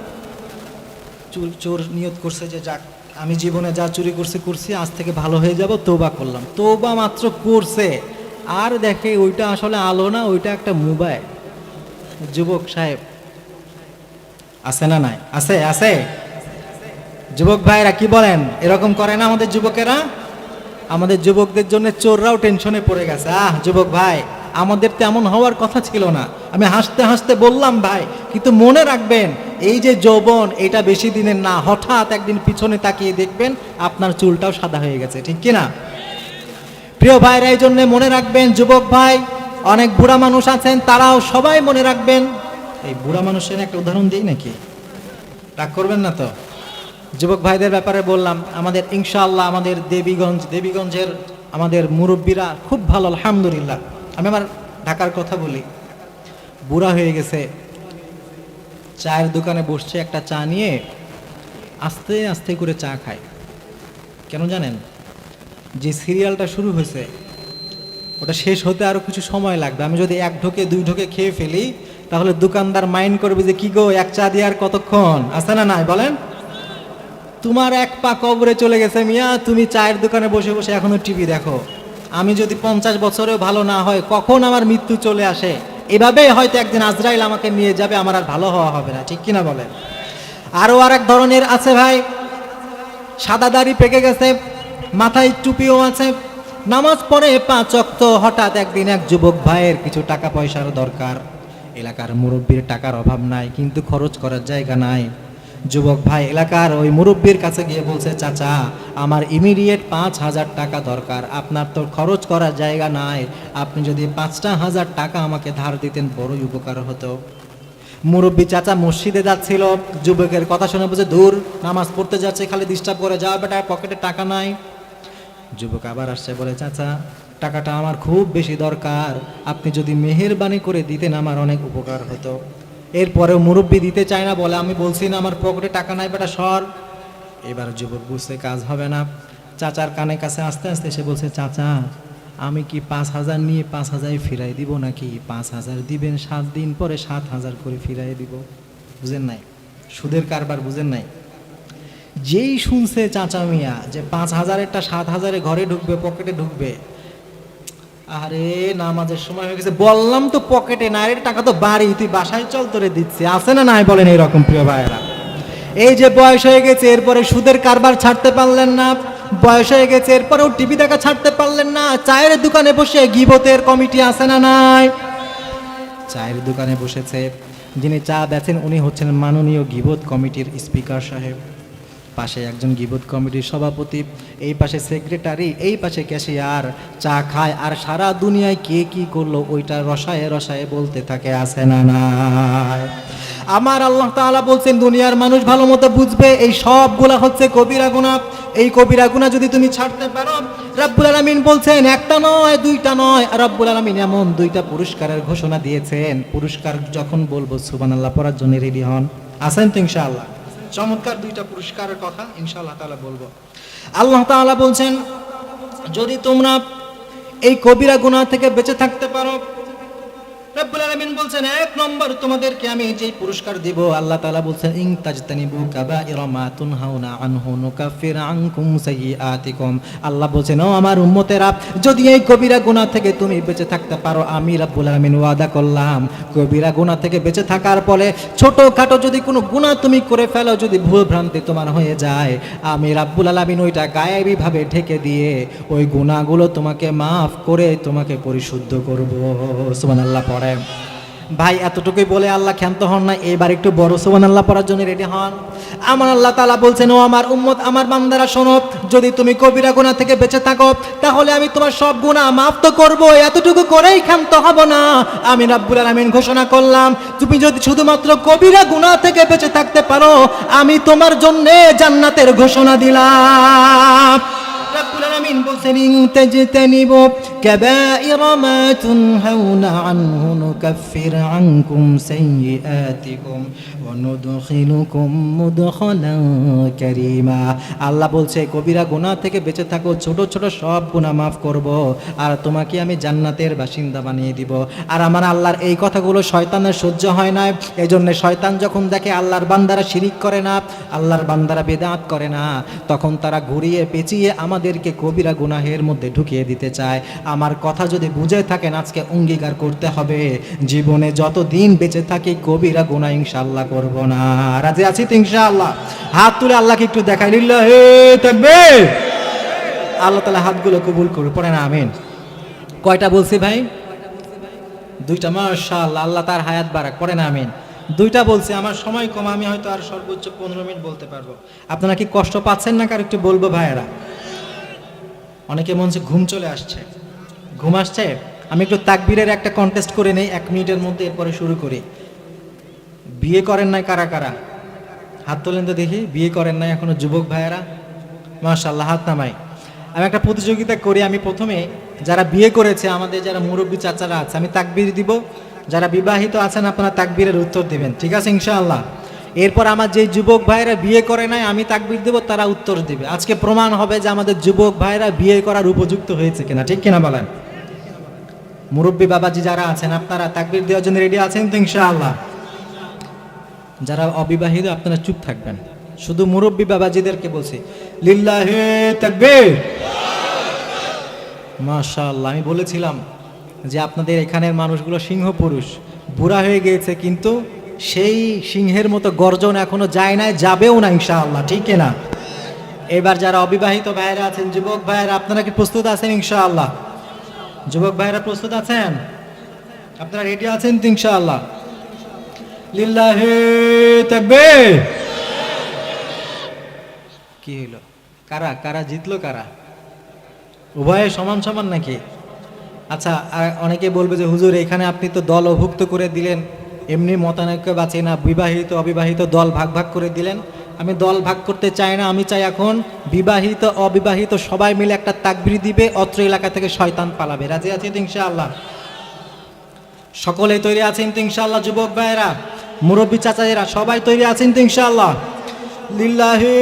S1: চোর নিয়ত করছে যে যাক, আমি জীবনে যা চুরি করছি আজ থেকে ভালো হয়ে যাব, তওবা করলাম। তওবা মাত্র করছে আর দেখে ওইটা আসলে আলো না, ওইটা একটা মোবাইল। যুবক সাহেব আছে না নাই? আছে আছে। যুবক ভাইরা কি বলেন, এরকম করে না আমাদের যুবকেরা? আমাদের যুবকদের জন্য চোররাও টেনশনে পড়ে গেছে। যুবক ভাই, আমাদের তেমন হওয়ার কথা ছিল না। আমি হাসতে হাসতে বললাম ভাই, কিন্তু মনে রাখবেন এই যে যৌবন, এটা বেশি দিনের না। হঠাৎ একদিন পিছনে তাকিয়ে দেখবেন আপনার চুলটাও সাদা হয়ে গেছে, ঠিক কিনা? প্রিয় ভাইরা, এই জন্য মনে রাখবেন যুবক ভাই, অনেক বুড়া মানুষ আছেন, তারাও সবাই মনে রাখবেন। এই বুড়া মানুষের একটা উদাহরণ দিই নাকি? রাগ করবেন না তো? যুবক ভাইদের ব্যাপারে বললাম, আমাদের ইনশাআল্লাহ আমাদের দেবীগঞ্জের আমাদের মুরব্বীরা খুব ভালো, আলহামদুলিল্লাহ। আমি আমার ঢাকার কথা বলি, বুড়া হয়ে গেছে, চায়ের দোকানে বসছে, একটা চা নিয়ে আস্তে আস্তে করে চা খায়। কেন জানেন? যে সিরিয়ালটা শুরু হয়েছে ওটা শেষ হতে আরো কিছু সময় লাগবে। আমি যদি 1 ঢোকে 2 ঢোকে খেয়ে ফেলি, তাহলে দোকানদার মাইন্ড করবে যে কি গো, এক চা দিয়ে আর কতক্ষণ, আছে না নাই বলেন? তোমার 1 পা কবরে চলে গেছে মিয়া, তুমি চায়ের দোকানে বসে বসে এখনো টিভি দেখো। আমি যদি 50 বছরেও ভালো না হয়, কখন আমার মৃত্যু চলে আসে, এভাবেই হয়তো একদিন আজরাইল আমাকে নিয়ে যাবে, আমার আর ভালো হওয়া হবে না, ঠিক কিনা বলেন? আরো আরেক ধরনের আছে ভাই, সাদা দাড়ি পেকে গেছে, মাথায় টুপিও আছে, নামাজ পড়ে 5 ওয়াক্ত। হঠাৎ একদিন এক যুবক ভাইয়ের কিছু টাকা পয়সার দরকার। এলাকার মুরব্বীর টাকার অভাব নাই, কিন্তু খরচ করার জায়গা নাই। যুবক ভাই এলাকার ওই মুরব্বীর কাছে গিয়ে বলছে, চাচা আমার ইমিডিয়েট 5,000 টাকা দরকার, আপনার তো খরচ করার জায়গা নাই, আপনি যদি 5,000 টাকা আমাকে ধার দিতেন বড়ই উপকার হতো। মুরব্বী চাচা মসজিদে যাচ্ছিল, যুবকের কথা শুনে বলছে, দূর, নামাজ পড়তে যাচ্ছে, খালি ডিস্টার্ব করে, যাওয়া বেটা, পকেটে টাকা নাই। যুবক আবার আসছে, বলে চাচা টাকাটা আমার খুব বেশি দরকার, আপনি যদি মেহেরবানি করে দিতেন আমার অনেক উপকার হতো। এরপরেও মুরব্বী দিতে চায় না, বলে আমি বলছি না আমার পকেটে টাকা নাই, বেটা সর। এবার যুবক বুঝতে কাজ হবে না, চাচার কানে কাছে আস্তে আস্তে সে বলছে, চাচা আমি কি 5,000 নিয়ে 5,000 ফিরাই দিব নাকি? 5,000 দিবেন, 7 দিন পরে 7,000 করে ফিরাই দিব। বুঝেন নাই? সুদের কারবার বুঝেন নাই? যেই শুনছে চাচা মিয়া যে 5,000-এরটা 7,000-এ ঘরে ঢুকবে, পকেটে ঢুকবে, আরে নামাজের সময় হয়ে গেছে, বললাম তো পকেটে না, এর টাকা তো বাড়ি, তুই বাসায় চল, তোরে দিচ্ছে, আছে না নাই বলেন? এইরকম প্রিয় ভাইয়েরা, এই যে বয়স হয়ে গেছে, এরপরে সুদের কারবার ছাড়তে পারলেন না, বয়স হয়ে গেছে, এরপরেও টিভি দেখা ছাড়তে পারলেন না, চায়ের দোকানে বসে গিবতের কমিটি আছে না নাই? চায়ের দোকানে বসেছে, যিনি চা বেচেন উনি হচ্ছেন মাননীয় গিবত কমিটির স্পিকার সাহেব, পাশে একজন গিবত কমিটির সভাপতি, এই পাশে সেক্রেটারি, এই পাশে ক্যাশিয়ার, চা খায় আর সারা দুনিয়ায় কে কি করলো ওইটা রসায়ে রসায়ে বলতে থাকে, আছে না নাই? আমার আল্লাহ তাআলা বলছেন দুনিয়ার মানুষ ভালো মতো বুঝবে এই সবগুলা হচ্ছে কবিরা গুনাহ। এই কবিরা গুনাহ যদি তুমি ছাড়তে পারো, রব্বুল আলামিন বলছেন একটা নয় দুইটা নয়, রব্বুল আলামিন এমন দুইটা পুরস্কারের ঘোষণা দিয়েছেন। পুরস্কার যখন বলবো সুবহানাল্লাহ পড়ার জন্য রেডি হন, আছেন তো ইনশাআল্লাহ? চমৎকার দুইটা পুরস্কারের কথা ইনশাআল্লাহ তাআলা বলবো। আল্লাহ তাআলা বলছেন যদি তোমরা এই কবিরা গুনাহ থেকে বেঁচে থাকতে পারো, রব্বুল আলামিন বলছেন এক নম্বর তোমাদেরকে আমি যেই পুরস্কার দিব, আল্লাহ তাআলা বলছেন ইন তাজতানিবু কাবাইরা মা তুনহাউনা আনহু নুকাফির আনকুম সাইয়্যাতিকুম। আল্লাহ বলছেন ও আমার উম্মতেরা, যদি এই কবিরা গুনাহ থেকে তুমি বেঁচে থাকতে পারো, আমি রব্বুল আলামিন ওয়াদা করলাম কবিরা গুনাহ থেকে বেঁচে থাকার পরে ছোটখাটো যদি কোনো গুনাহ তুমি করে ফেলো, যদি ভুল ভ্রান্তি তোমার হয়ে যায়, আমি রব্বুল আলামিন ওইটা গায়েবী ভাবে ঢেকে দিয়ে ওই গুনাহগুলো তোমাকে মাফ করে তোমাকে পরিশুদ্ধ করব। সুবহানাল্লাহ পড়ে ভাই। এতটুকুই বলে আল্লাহ ক্ষান্ত হন না, এবার একটু বড় সুবহানাল্লাহ পড়ার জন্য রেডি হন। আমার আল্লাহ তাআলা বলছেন ও আমার উম্মত, আমার বান্দারা শোনো, যদি তুমি কবিরা গুনাহ থেকে বেঁচে থাকো তাহলে আমি তোমার সব গুনাহ মাফ তো করব, এতটুকু করেই ক্ষান্ত হব না। আমি রব্বুল আলামিন ঘোষণা করলাম তুমি যদি শুধুমাত্র কবিরা গুনাহ থেকে বেঁচে থাকতে পারো, আমি তোমার জন্য জান্নাতের ঘোষণা দিলাম। রব্বুল আলামিন বলছেন ইন তাজতানিবু কাবাইরা মা তুনহাউনা আনহু নুকাফির আনকুম সাইয়্যাতিকুম ওয়া নুদখিলুকুম মুদখালান কারীমা। আল্লাহ বলছে কবিরা গুনাহ থেকে বেঁচে থাকো, ছোট ছোট সব গুনাহ মাফ করব আর তোমাকে আমি জান্নাতের বাসিন্দা বানিয়ে দিব। আর আমার আল্লাহর এই কথাগুলো শয়তানের সহ্য হয় না, এজন্য শয়তান যখন দেখে আল্লাহর বান্দারা শিরিক করে না, আল্লাহর বান্দারা বিদআত করে না, তখন তারা ঘুরিয়ে পেঁচিয়ে আমাদেরকে কবিরা গুনাহের মধ্যে ঢুকিয়ে দিতে চায়। আমার কথা যদি বুঝে থাকেন আজকে অঙ্গীকার করতে হবে জীবনে যতদিন বেঁচে থাকি কবিরা গুনাহ ইনশাআল্লাহ করব না। রাজি আছি তো ইনশাআল্লাহ? হাত তুলে আল্লাহকে একটু দেখাই, লিল্লাহি তাকবীর। আল্লাহ তাআলা হাতগুলো কবুল করুন, পড়েন আমিন। কয়টা বলছি ভাই? দুইটা। মাশাআল্লাহ, আল্লাহ তার হায়াত বাড়াক, পড়েন আমিন। দুইটা বলছি, আমার সময় কম, আমি হয়তো আর সর্বোচ্চ 15 মিনিট বলতে পারবো। আপনারা কি কষ্ট পাচ্ছেন না? কার একটু বলবো ভাইয়েরা? অনেকে মনে হচ্ছে ঘুম চলে আসছে, ঘুম আসছে। আমি একটু তাকবীরের একটা কন্টেস্ট করে নেই 1 মিনিটের মধ্যে, এরপরে শুরু করি। বিয়ে করেন নাই কারা কারা? হাত তোলেন তো দেখি। বিয়ে করেন নাই এখনো যুবক ভাইয়েরা? মাশাআল্লাহ, হাত নামাই। আমি একটা প্রতিযোগিতা করি, আমি প্রথমে যারা বিয়ে করেছে আমাদের যারা মুরব্বী চাচারা আছে আমি তাকবীর দিব, যারা বিবাহিত আছেন আপনারা তাকবীরের উত্তর দিবেন, ঠিক আছে ইনশাআল্লাহ? এরপর আমার যে যুবক ভাইরা বিয়ে করে নাই আমি তাকবীর দেব, তারা উত্তর দিবে। আজকে প্রমাণ হবে যে আমাদের যুবক ভাইরা বিয়ে করার উপযুক্ত হয়েছে কিনা, ঠিক কিনা বলেন? মুরব্বী বাবাজি যারা আছেন আপনারা তাকবীর দেওয়ার জন্য রেডি আছেন তো ইনশাআল্লাহ? যারা অবিবাহিত আপনারা চুপ থাকবেন, শুধু মুরব্বী বাবাজিদেরকে বলছি লিল্লাহি তাকবীর। মাশাআল্লাহ, আমি বলেছিলাম যে আপনাদের এখানের মানুষগুলো সিংহ পুরুষ, বুড়া হয়ে গিয়েছে কিন্তু সেই সিংহের মতো গর্জন এখনো যায় নাই, যাবেও না ইনশাআল্লাহ, ঠিক না? এবার যারা অবিবাহিত ভাইয়েরা আছেন, যুবক ভাইয়েরা, আপনারা কি প্রস্তুত আছেন ইনশাআল্লাহ? যুবক ভাইয়েরা প্রস্তুত আছেন? আপনারা রেডি আছেন তো ইনশাআল্লাহ? লিল্লাহি তাকবীর। কি হলো? কারা কারা জিতলো? কারা? উভয়ে সমান সমান নাকি? আচ্ছা, অনেকে বলবে যে হুজুর এখানে আপনি তো দল অভুক্ত করে দিলেন, এমনি মতানৈক্য বাঁচে না, বিবাহিত অবিবাহিত দল ভাগ ভাগ করে দিলেন। আমি দল ভাগ করতে চাই না, আমি চাই এখন বিবাহিত অবিবাহিত সবাই মিলে একটা তাকবীর দিবে, অত্র এলাকা থেকে শয়তান পালাবে। রাজি আছেন তো ইনশাআল্লাহ? সকলেই তৈরি আছেন তো ইনশাআল্লাহ? যুবক ভাইয়েরা, মুরব্বী চাচায়েরা সবাই তৈরি আছেন তো ইনশাআল্লাহ? লিল্লাহি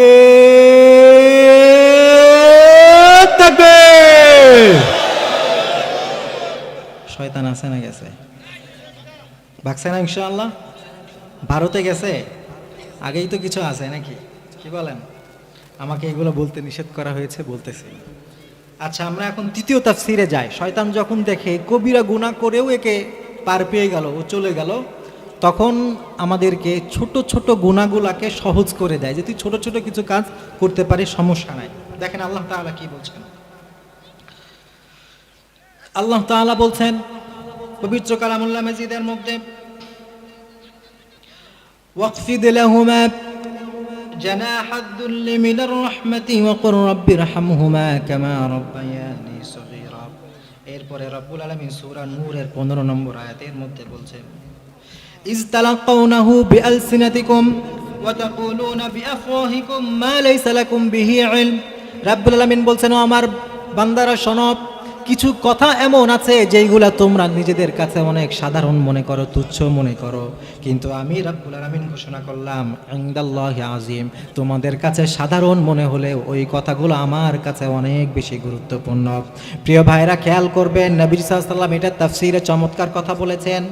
S1: তাকবীর। শয়তান আছে না গেছে? ভাগছে না ইনশাআল্লাহ? ভারতে গেছে? আগেই তো কিছু আছে নাকি? কি বলেন? আমাকে এগুলো বলতে নিষেধ করা হয়েছে, বলতেছি। আচ্ছা, আমরা এখন তৃতীয় তাফসীরে যাই। শয়তান যখন দেখে কবিরা গুনাহ করেও একে পার পেয়ে গেল, ও চলে গেল, তখন আমাদেরকে ছোট ছোট গুনাহগুলোকে সহজ করে দেয় যে তুই ছোট ছোট কিছু কাজ করতে পারিস, সমস্যা নাই। দেখেন আল্লাহ তাআলা কি বলছেন। আল্লাহ তাআলা বলছেন পবিত্র কালামুল্লাহ মাজিদের মধ্যে, ওয়াকফিদ লাহুমা জানাহাদ দুল্লি মিনার রাহমাতি ওয়া কুর রাব্বিরহামহুমা কামা রাব্বায়ানি সগীরা। এরপরে রব্বুল আলামিন সূরা নূরের 15 নম্বর আয়াতের মধ্যে বলছেন, ইজ তালাকাউনাহু বিআলসিনাতিকুম ওয়া তাকুলুনা বিআফওয়াহিকুম মা লাইসা লাকুম বিহি ইলম। রাব্বুল আলামিন বলছেন, ও আমার বান্দারা শোনো, কিছু কথা এমন আছে যেইগুলা তোমরা নিজেদের কাছে অনেক সাধারণ মনে করো, তুচ্ছ মনে করো, কিন্তু আমি রাব্বুল আলামিন ঘোষণা করলাম ইনদাল্লাহি আযীম, তোমাদের কাছে সাধারণ মনে হলেও ওই কথাগুলো আমার কাছে অনেক বেশি গুরুত্বপূর্ণ। প্রিয় ভাইরা খেয়াল করবেন, নবী সাল্লাল্লাহু আলাইহি ওয়াসাল্লাম এটা তাফসীরে চমৎকার কথা বলেছেন।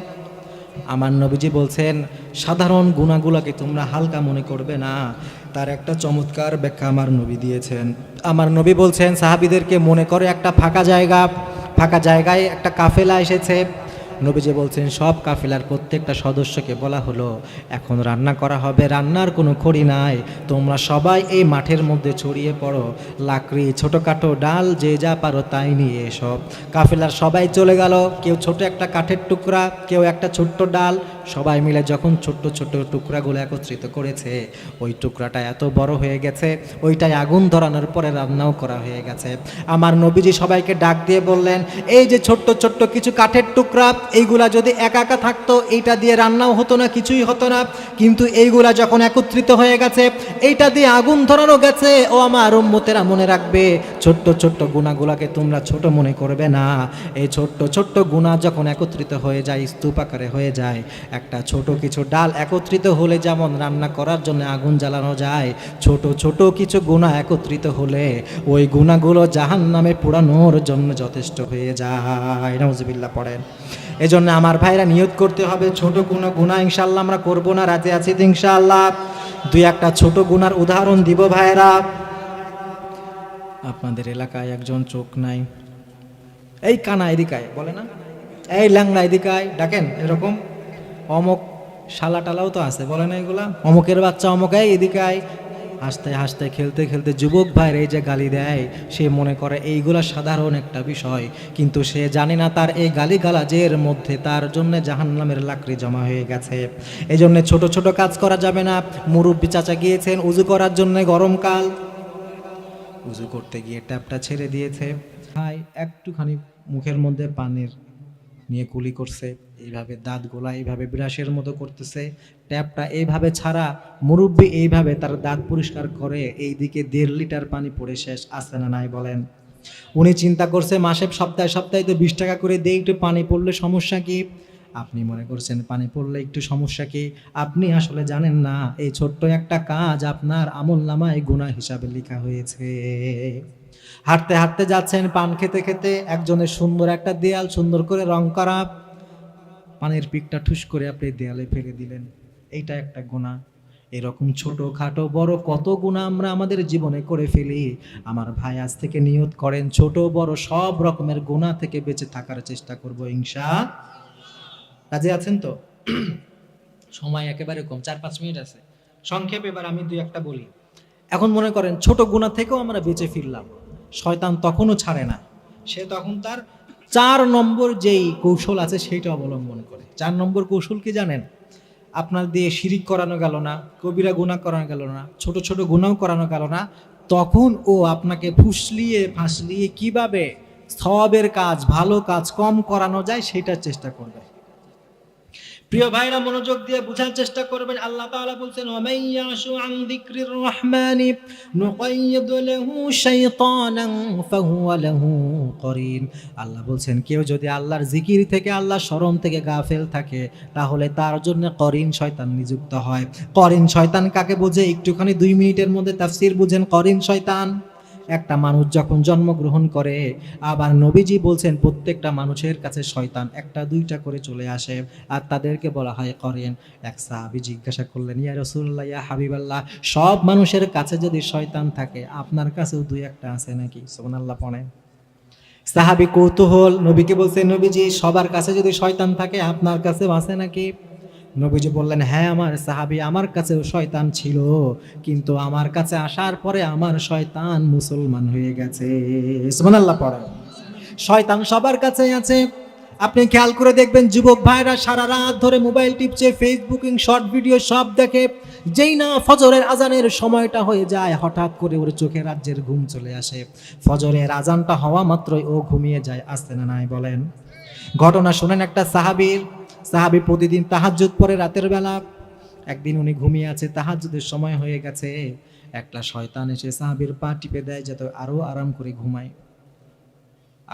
S1: আমার নবীজি বলছেন সাধারণ গুণাগুলোকে তোমরা হালকা মনে করবে না, তার একটা চমৎকার ব্যাখ্যা আমার নবী দিয়েছেন। আমার নবী বলছেন সাহাবীদেরকে মনে করে একটা ফাঁকা জায়গায় একটা কাফেলা এসেছে। নবীজি বলছেন সব কাফেলার প্রত্যেকটা সদস্যকে বলা হলো এখন রান্না করা হবে, রান্নার কোনো খড়ি নাই, তোমরা সবাই এই মাঠের মধ্যে ছড়িয়ে পড়ো, লাকড়ি ছোটোখাটো ডাল যে যা পারো তাই নিয়ে এসব। কাফেলার সবাই চলে গেল, কেউ ছোট একটা কাঠের টুকরা, কেউ একটা ছোট্ট ডাল, সবাই মিলে যখন ছোট্ট ছোট্ট টুকরাগুলো একত্রিত করেছে, ওই টুকরাটা এত বড় হয়ে গেছে, ওইটাই আগুন ধরানোর পরে রান্নাও করা হয়ে গেছে। আমার নবীজি সবাইকে ডাক দিয়ে বললেন, এই যে ছোট্ট ছোট্ট কিছু কাঠের টুকরা, এইগুলা যদি একা একা থাকতো এইটা দিয়ে রান্নাও হতো না, কিছুই হতো না, কিন্তু এইগুলা যখন একত্রিত হয়ে গেছে, এইটা দিয়ে আগুন ধরানো গেছে। ও আমার উম্মতেরা মনে রাখবে, ছোট্ট ছোট্ট গুণাগুলাকে তোমরা ছোট মনে করবে না। এই ছোট্ট ছোট্ট গুণা যখন একত্রিত হয়ে যায়, স্তূপ আকারে হয়ে যায়, একটা ছোট কিছু ডাল একত্রিত হলে যেমন রান্না করার জন্য আগুন জ্বালানো যায়, ছোট ছোট কিছু গুণা একত্রিত হলে ওই গুণাগুলো জাহান্নামে পোড়ানোর জন্য যথেষ্ট হয়ে যায়। নাউজুবিল্লাহ পড়েন। এজন্য আমার ভাইরা নিয়ত করতে হবে ছোট কোনো গুনাহ ইনশাআল্লাহ আমরা করব না, রাজি আছি তো ইনশাআল্লাহ। দুই একটা ছোট গুনার উদাহরণ দিব ভাইরা। আপনাদের এলাকায় একজন চোখ নাই, এই কানা এদিকায় বলে না, এই ল্যাংলা এদিকায় ডাকেন, এরকম অমক শালা টালাও তো আছে, বলে না এগুলা, অমকের বাচ্চা অমকাই এদিকায়, হাসতে হাসতে খেলতে খেলতে যুবক ভাইয়ের এই যে গালি দেয়, সে মনে করে এইগুলা সাধারণ একটা বিষয়, কিন্তু সে জানে না তার এই গালিগালাজের মধ্যে তার জন্য জাহান্নামের লাকড়ি জমা হয়ে গেছে। এই জন্য ছোট ছোট কাজ করা যাবে না। মুরব্বি চাচা গিয়েছেন উজু করার জন্য, গরমকাল, উজু করতে গিয়ে ট্যাপটা ছেড়ে দিয়েছে, ভাই একটুখানি মুখের মধ্যে পানির নিয়ে কুলি করছে, এইভাবে দাঁতগুলা এইভাবে ব্রাশের মতো করতেছে, ট্যাপটা এইভাবে ছাড়া, মুরব্বি এইভাবে তার দাঁত পরিষ্কার করে, এইদিকে 1.5 লিটার পানি পড়ে শেষ, আছে না নাই বলেন? উনি চিন্তা করছে মাসে সপ্তাহে সপ্তাহে তো 20 টাকা করে দেই, একটু পানি পড়লে সমস্যা কি? আপনি মনে করছেন পানি পড়লে একটু সমস্যা কি? আপনি আসলে জানেন না এই ছোট্ট একটা কাজ আপনার আমলনামায় গুনাহ হিসাবে লেখা হয়েছে। হাঁটতে হাঁটতে যাচ্ছেন, পান খেতে খেতে একজনের সুন্দর একটা দেয়াল সুন্দর করে রং করা, পানের পিকটা ঠুস করে আপনি দেয়ালে ফেলে দিলেন, এইটা একটা গুনাহ। এরকম ছোট খাটো বড় কত গুনাহ আমরা আমাদের জীবনে করে ফেলি। আমার ভাই আজ থেকে নিয়ত করেন ছোট বড় সব রকমের গুনাহ থেকে বেঁচে থাকার চেষ্টা করব ইনশাআল্লাহ। রাজি আছেন তো? সময় একেবারে কম, 4-5 মিনিট আছে, সংক্ষেপে এবার আমি 2-1টা বলি। এখন মনে করেন ছোট গুনাহ থেকেও আমরা বেঁচে ফিরলাম, শয়তান তখনও ছাড়ে না, সে তখন তার 4 নম্বর যেই কৌশল আছে সেইটা অবলম্বন করে। 4 নম্বর কৌশল কি জানেন? আপনার দিয়ে শিরিক করানো গেল না, কবিরা গুনাহ করানো গেল না, ছোট ছোট গুনাহ করানো গেল না, তখন ও আপনাকে ফুসলিয়ে ফাঁসলিয়ে কিভাবে সওয়াবের কাজ, ভালো কাজ কম করানো যায় সেটার চেষ্টা করবে। প্রিয় ভাইরা মনোযোগ দিয়ে বোঝার চেষ্টা করবেন। আল্লাহ তাআলা বলছেন, ওয়া মান ইয়াশু আন যিকরির রহমানি নুকাইয়িদ লাহু শাইতানান ফাহুয়া লাহু করিন। আল্লাহ বলছেন কেউ যদি আল্লাহর জিকির থেকে, আল্লাহর স্মরণ থেকে গাফেল থাকে, তাহলে তার জন্য করিন শয়তান নিযুক্ত হয়। করিন শয়তান কাকে বোঝে? একটুখানি 2 মিনিটের মধ্যে তাফসীর বুঝেন। করিন শয়তান, একটা মানুষ যখন জন্মগ্রহণ করে, আবার নবীজি বলছেন প্রত্যেকটা মানুষের কাছে শয়তান 1-2টা করে চলে আসে, আর তাদেরকে বলা হয় করিন। এক সাহাবী জিজ্ঞাসা করলেন, ইয়া রাসূলুল্লাহ, ইয়া হাবিবাল্লাহ, সব মানুষের কাছে যদি শয়তান থাকে, আপনার কাছেও 2-1টা আছে নাকি? সুবহানাল্লাহ পড়েন। সাহাবী কৌতূহল, নবীকে বলছেন, নবীজি সবার কাছে যদি শয়তান থাকে, আপনার কাছেও আছে নাকি? নবীজি বললেন, হ্যাঁ আমার সাহাবী, আমার কাছেও শয়তান ছিল, কিন্তু আমার কাছে আসার পরে আমার শয়তান মুসলমান হয়ে গেছে। সুবহানাল্লাহ পড়েন। শয়তান সবার কাছেই আছে। আপনি খেয়াল করে দেখবেন যুবক ভাইরা সারা রাত ধরে মোবাইল টিপছে, ফেসবুকিং, শর্ট ভিডিও সব দেখে, যেই না ফজরের আজানের সময়টা হয়ে যায়, হঠাৎ করে ওর চোখে রাজ্যের ঘুম চলে আসে। ফজরের আজানটা হওয়া মাত্রই ও ঘুমিয়ে যায়, আসতে না নাই বলেন? ঘটনা শোনেন একটা সাহাবীর। সাহাবী প্রতিদিন তাহাজ্জুদ পড়ে রাতের বেলা। একদিন উনি ঘুমিয়ে আছে, তাহাজ্জুদের সময় হয়ে গেছে, একটা শয়তান এসে সাহাবীর পা টিপে দেয় যাতে আরো আরাম করে ঘুমায়।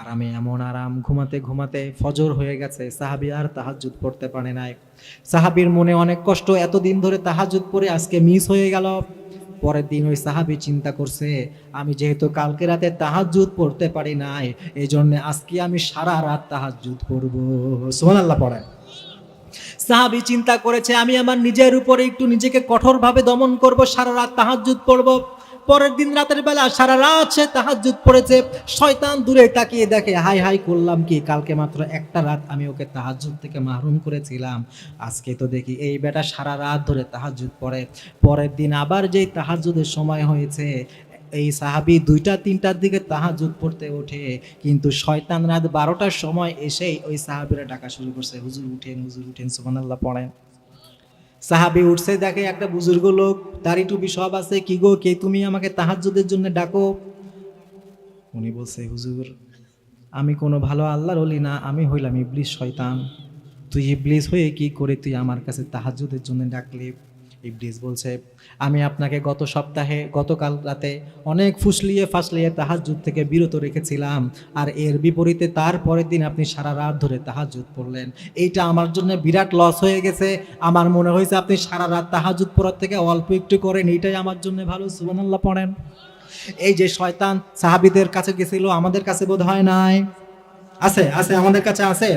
S1: আরামে এমন আরাম, ঘুমাতে ঘুমাতে ফজর হয়ে গেছে, সাহাবী আর তাহাজ্জুদ পড়তে পারে নাই। সাহাবীর মনে অনেক কষ্ট, এতদিন ধরে তাহাজ্জুদ পড়ে আজকে মিস হয়ে গেল। পরের দিন ওই সাহাবী চিন্তা করছে, আমি যেহেতু কালকে রাতে তাহাজ্জুদ পড়তে পারি নাই, এই জন্য আজকে আমি সারা রাত তাহাজ্জুদ পড়বো। সুবহানাল্লাহ পড়েন। সাহাবী চিন্তা করেছে, আমি আমার নিজের উপরে একটু নিজেকে কঠোরভাবে দমন করব, সারা রাত তাহাজ্জুদ পড়ব। পরের দিন রাতের বেলা সারা রাত সে তাহাজ্জুদ পড়েছে। শয়তান দূরে তাকিয়ে দেখে, হাই হাই করলাম কি, কালকে মাত্র একটা রাত আমি ওকে তাহাজ্জুদ থেকে মাহরুম করেছিলাম, আজকে তো দেখি এই বেটা সারা রাত ধরে তাহাজ্জুদ পড়ে। পরের দিন আবার যেই তাহাজ্জুদের সময় হয়েছে, এই সাহাবী 2টা-3টার দিকে তাহাজ্জুদ পড়তে ওঠে, কিন্তু শয়তান রাত 12টার সময় এসেই ওই সাহাবীরা ডাকা শুরু করছে, হুজুর উঠেন, হুজুর উঠেন, সুবহানাল্লাহ পড়েন। সাহাবী উঠছে, দেখে একটা বুজুর্গ লোক, দাড়ি টুপি সব আছে, কি গো, কে তুমি, আমাকে তাহাজ্জুদের জন্য ডাকো? উনি বলছে, হুজুর আমি কোনো ভালো আল্লাহর ওলি না, আমি হইলাম ইবলিস শয়তান। তুই ইবলিস হয়ে কি করে তুই আমার কাছে তাহাজ্জুদের জন্য ডাকলি? ইবলিস বলছে, আমি আপনাকে গত সপ্তাহে, গতকাল রাতে অনেক ফুসলিয়ে ফাসলিয়ে তাহাজ্জুদ থেকে বিরত রেখেছিলাম, আর এর বিপরীতে তার পরের দিন আপনি সারা রাত ধরে তাহাজ্জুদ পড়লেন। এইটা আমার জন্য বিরাট লস হয়ে গেছে। আমার মনে হয়েছে আপনি সারা রাত তাহাজ্জুদ পড়ার থেকে অল্প একটু করেন, এইটাই আমার জন্য ভালো। সুবহানাল্লাহ পড়েন। এই যে শয়তান সাহাবীদের কাছে গেছিল, আমাদের কাছে বোধ হয় নাই, আছে আছে, আমাদের কাছে আছে।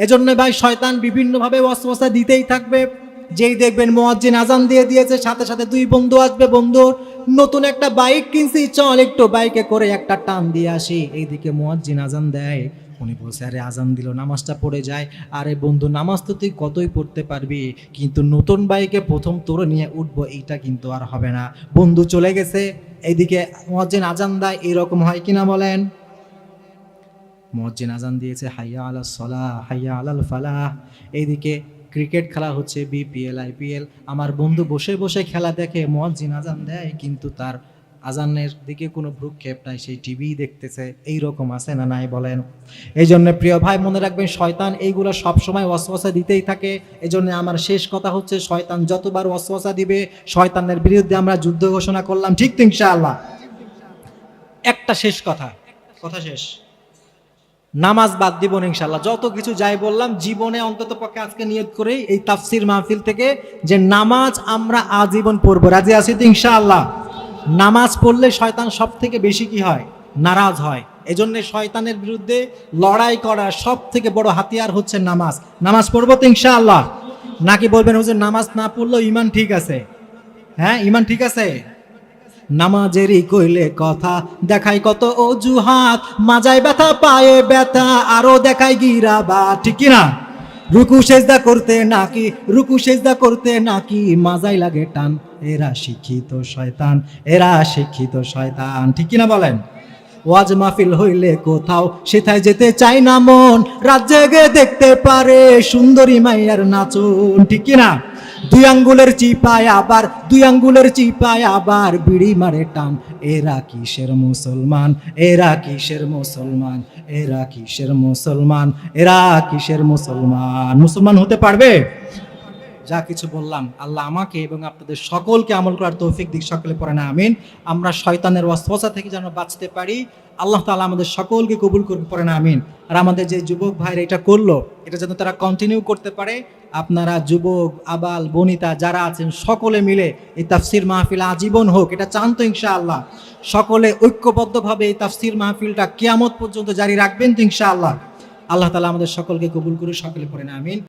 S1: এজন্য ভাই শয়তান বিভিন্নভাবে ওয়াসওয়াসা দিতেই থাকবে। যেই দেখবেন মুয়াজ্জিন আজান দিয়ে দিয়েছে, সাথে সাথে 2 বন্ধু আসবে, বন্ধু নতুন একটা বাইক কিনছি, চল একটু বাইকে করে একটা টান দিয়ে আসি। এইদিকে মুয়াজ্জিন আজান দেয়, উনি বলছে, আরে আজান দিল, নামাজটা পড়ে যায়। আরে বন্ধু, নামাজ তো তুই কতই পড়তে পারবি, কিন্তু নতুন বাইকে প্রথম তোর নিয়ে উঠবো, এইটা কিন্তু আর হবে না। বন্ধু চলে গেছে, এইদিকে মুয়াজ্জিন আজান দেয়, এরকম হয় কিনা বলেন? মুয়াজ্জিন আজান দিয়েছে, হাইয়া আলাস সালাহ, হাইয়া আলাল ফালাহ। এইদিকে ক্রিকেট খেলা হচ্ছে, বিপিএল, আইপিএল। আমার বন্ধু বসে বসে খেলা দেখে, মুয়াজ্জিন আজান দেয়, কিন্তু তার আজানের দিকে কোনো ভ্রুক্ষেপ নাই, সেই টিভি দেখতেছে। এইরকম আছে না নাই বলেন? এই জন্য প্রিয় ভাই মনে রাখবেন, শয়তান এইগুলো সবসময় ওয়াসওয়াসা দিতেই থাকে। এই জন্য আমার শেষ কথা হচ্ছে, শয়তান যতবার ওয়াসওয়াসা দিবে, শয়তানের বিরুদ্ধে আমরা যুদ্ধ ঘোষণা করলাম, ঠিক তো ইনশাআল্লাহ? একটা শেষ কথা, কথা শেষ, নামাজ বাদ দিব না ইনশাআল্লাহ। যত কিছু যাই বললাম, জীবনে অন্তত পক্ষে আজকে নিয়ত করে এই তাফসির মাহফিল থেকে যে নামাজ আমরা আজীবন পড়বো। রাজি আছি তো ইনশাআল্লাহ? নামাজ পড়লে শয়তান সব থেকে বেশি কি হয়? নারাজ হয়। এজন্য শয়তানের বিরুদ্ধে লড়াই করার সব থেকে বড় হাতিয়ার হচ্ছে নামাজ। নামাজ পড়বো তো ইনশাআল্লাহ? নাকি বলবেন হুজুর নামাজ না পড়লেও ইমান ঠিক আছে? হ্যাঁ, ইমান ঠিক আছে। নামাজেরই কইলে কথা, দেখাই কত অজুহাত, মাজায় ব্যথা পায়ে ব্যথা, আরো দেখাই গিরাবা, ঠিক কিনা? রুকু সেজদা করতে নাকি, রুকু সেজদা করতে নাকি মাজাই লাগে টান, এরা শিক্ষিত শয়তান, এরা শিক্ষিত শয়তান, ঠিক কিনা বলেন? ওয়াজ মাহফিল হইলে কোথাও সেথায় যেতে চাই না মন, রাত জেগে দেখতে পারে সুন্দরী মাইয়ার নাচন, ঠিক কিনা? 2 আঙ্গুলের চিপায় আবার, 2 আঙ্গুলের চিপায় আবার বিড়ি মারে টান, এরা কিসের মুসলমান, এরা কিসের মুসলমান, এরা কিসের মুসলমান, এরা কিসের মুসলমান? মুসলমান হতে পারবে? যা কিছু বললাম, আল্লাহ আমাকে এবং আপনাদের সকলকে আমল করার তৌফিক দিক, সকলে পড়েন আমিন। আমরা শয়তানের ওয়াসওয়াসা থেকে যেন বাঁচতে পারি, আল্লাহ তাআলা আমাদের সকলকে কবুল করবে, পড়েন আমিন। আর আমাদের যে যুবক ভাইরা এটা করলো, এটা যেন তারা কন্টিনিউ করতে পারে। আপনারা যুবক, আবাল, বনিতা যারা আছেন, সকলে মিলে এই তাফসির মাহফিল আজীবন হোক, এটা চান তো ইনশাআল্লাহ? সকলে ঐক্যবদ্ধভাবে এই তাফসির মাহফিলটা কিয়ামত পর্যন্ত জারি রাখবেন তো ইনশাআল্লাহ? আল্লাহ তাআলা আমাদের সকলকে কবুল করুন, সকলে পড়েন আমিন।